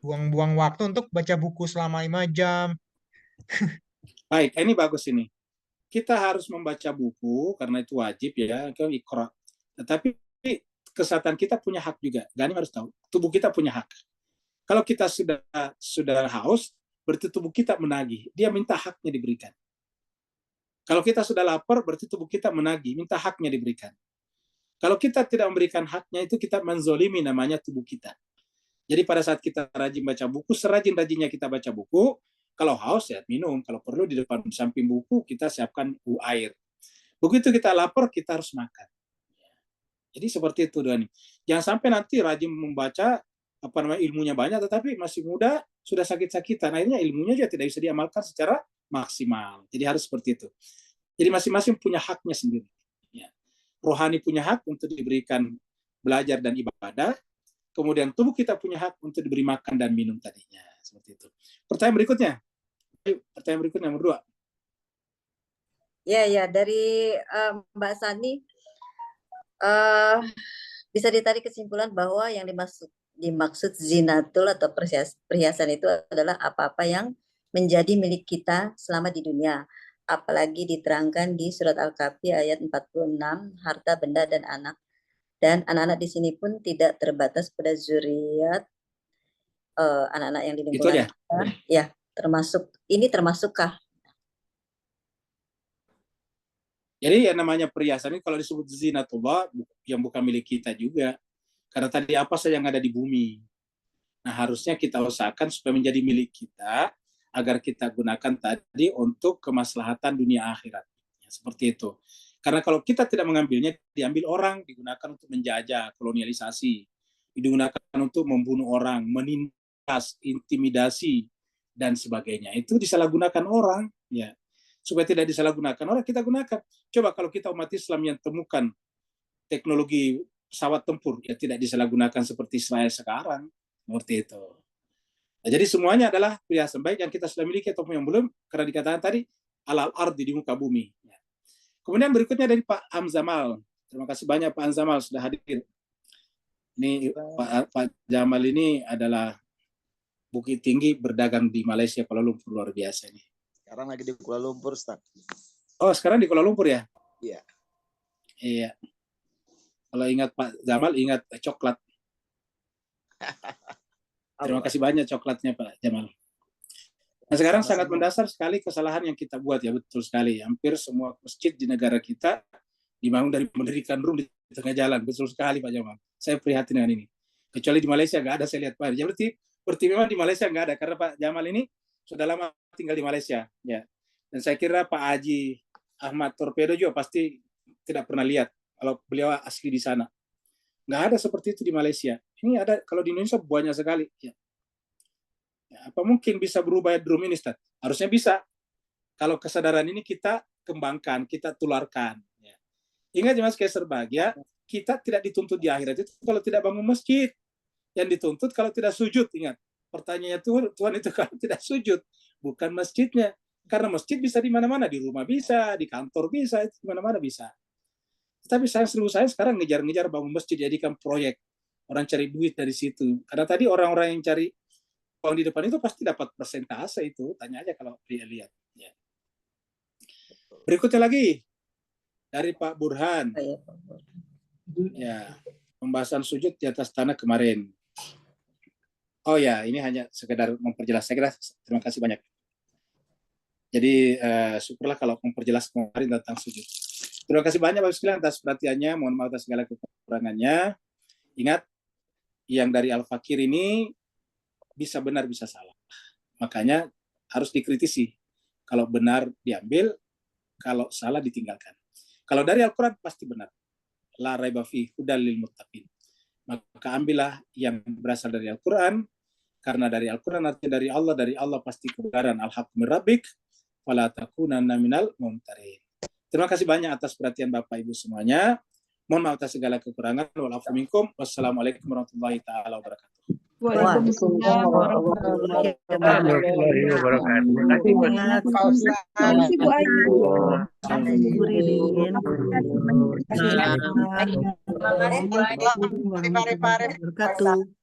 Buang-buang waktu untuk baca buku selama 5 jam. Baik, ini bagus ini. Kita harus membaca buku karena itu wajib ya, ke Iqra. Tetapi kesehatan kita punya hak juga. Gani harus tahu, tubuh kita punya hak. Kalau kita sudah haus, berarti tubuh kita menagih. Dia minta haknya diberikan. Kalau kita sudah lapar, berarti tubuh kita menagih, minta haknya diberikan. Kalau kita tidak memberikan haknya, itu kita menzolimi namanya tubuh kita. Jadi pada saat kita rajin baca buku, serajin-rajinnya kita baca buku, kalau haus ya minum, kalau perlu di depan samping buku kita siapkan air. Begitu kita lapar, kita harus makan. Jadi seperti itu Dani. Jangan sampai nanti rajin membaca ilmunya banyak, tetapi masih muda sudah sakit-sakitan. Akhirnya ilmunya juga tidak bisa diamalkan secara maksimal. Jadi harus seperti itu. Jadi masing-masing punya haknya sendiri. Ya. Rohani punya hak untuk diberikan belajar dan ibadah. Kemudian tubuh kita punya hak untuk diberi makan dan minum tadinya. Seperti itu. Pertanyaan berikutnya. Pertanyaan berikutnya nomor 2. Ya, dari Mbak Sani, bisa ditarik kesimpulan bahwa yang dimaksud zinatul atau perhiasan itu adalah apa-apa yang menjadi milik kita selama di dunia. Apalagi diterangkan di surat Al-Kahfi ayat 46, harta, benda, dan anak. Dan anak-anak di sini pun tidak terbatas pada zuriat anak-anak yang di Itu lingkungan aja. kita, ya termasukkah? Jadi yang namanya perhiasan ini kalau disebut zinatullah yang bukan milik kita juga. Karena tadi apa saja yang ada di bumi. Nah, harusnya kita usahakan supaya menjadi milik kita agar kita gunakan tadi untuk kemaslahatan dunia akhirat. Ya, seperti itu. Karena kalau kita tidak mengambilnya, diambil orang, digunakan untuk menjajah, kolonialisasi, digunakan untuk membunuh orang, menindas, intimidasi, dan sebagainya. Itu disalahgunakan orang, ya. Supaya tidak disalahgunakan orang, kita gunakan. Coba kalau kita umat Islam yang temukan teknologi pesawat tempur, ya tidak disalahgunakan seperti Israel sekarang, seperti itu. Nah, jadi semuanya adalah perhiasan baik yang kita sudah miliki ataupun yang belum, karena dikatakan tadi alal ardi, di muka bumi. Ya. Kemudian berikutnya dari Pak Amzamal. Terima kasih banyak Pak Amzamal sudah hadir. Ini Pak Jamal ini adalah Bukit Tinggi berdagang di Malaysia, Kuala Lumpur, luar biasa ini. Sekarang lagi di Kuala Lumpur, Ustaz. Oh, sekarang di Kuala Lumpur ya? Iya. Iya. Kalau ingat Pak Jamal, ingat coklat. Terima kasih banyak coklatnya Pak Jamal. Nah, sekarang sangat mendasar sekali kesalahan yang kita buat, ya, betul sekali. Hampir semua masjid di negara kita dibangun dari mendirikan room di tengah jalan, betul sekali Pak Jamal. Saya prihatin dengan ini. Kecuali di Malaysia nggak ada, saya lihat Pak. Ya, berarti memang di Malaysia nggak ada, karena Pak Jamal ini sudah lama tinggal di Malaysia. Ya. Dan saya kira Pak Haji Ahmad Torpedo juga pasti tidak pernah lihat kalau beliau asli di sana. Nggak ada seperti itu di Malaysia. Ini ada, kalau di Indonesia banyak sekali. Ya. Ya, apa mungkin bisa berubah drum ini, Ustaz? Harusnya bisa. Kalau kesadaran ini kita kembangkan, kita tularkan. Ya. Ingat ya Mas Kaiser Bahagia, kita tidak dituntut di akhirat itu kalau tidak bangun masjid. Yang dituntut kalau tidak sujud, ingat. Pertanyaannya Tuhan itu kalau tidak sujud, bukan masjidnya. Karena masjid bisa di mana-mana, di rumah bisa, di kantor bisa, itu di mana-mana bisa. Tapi saya sekarang ngejar-ngejar bangun masjid, jadikan proyek. Orang cari duit dari situ. Karena tadi orang-orang yang cari uang di depan itu pasti dapat persentase itu. Tanya aja kalau dia lihat. Ya. Berikutnya lagi dari Pak Burhan. Ya, pembahasan sujud di atas tanah kemarin. Oh ya, ini hanya sekedar memperjelas. Saya kira terima kasih banyak. Jadi syukurlah kalau memperjelas kemarin tentang sujud. Terima kasih banyak Bapak sekalian atas perhatiannya. Mohon maaf atas segala kekurangannya. Ingat, yang dari Al-Fakir ini bisa benar, bisa salah. Makanya harus dikritisi. Kalau benar diambil, kalau salah ditinggalkan. Kalau dari Al-Quran pasti benar. La raiba fi hudal lil muttaqin. Maka ambillah yang berasal dari Al-Quran, karena dari Al-Quran artinya dari Allah pasti kebenaran. Al-haqqu min rabbik wala takunanna minal mumtarin. Terima kasih banyak atas perhatian Bapak Ibu semuanya. Mohon maaf atas segala kekurangan. Wa'alaikum minkum. Wassalamualaikum warahmatullahi taala wabarakatuh. Waalaikumsalam warahmatullahi Warahmatullahi wabarakatuh. Terima kasih buat Pak Ustaz. Terima kasih Bu Ayu. Bu Ririn. Semangat. Warahmatullahi wabarakatuh.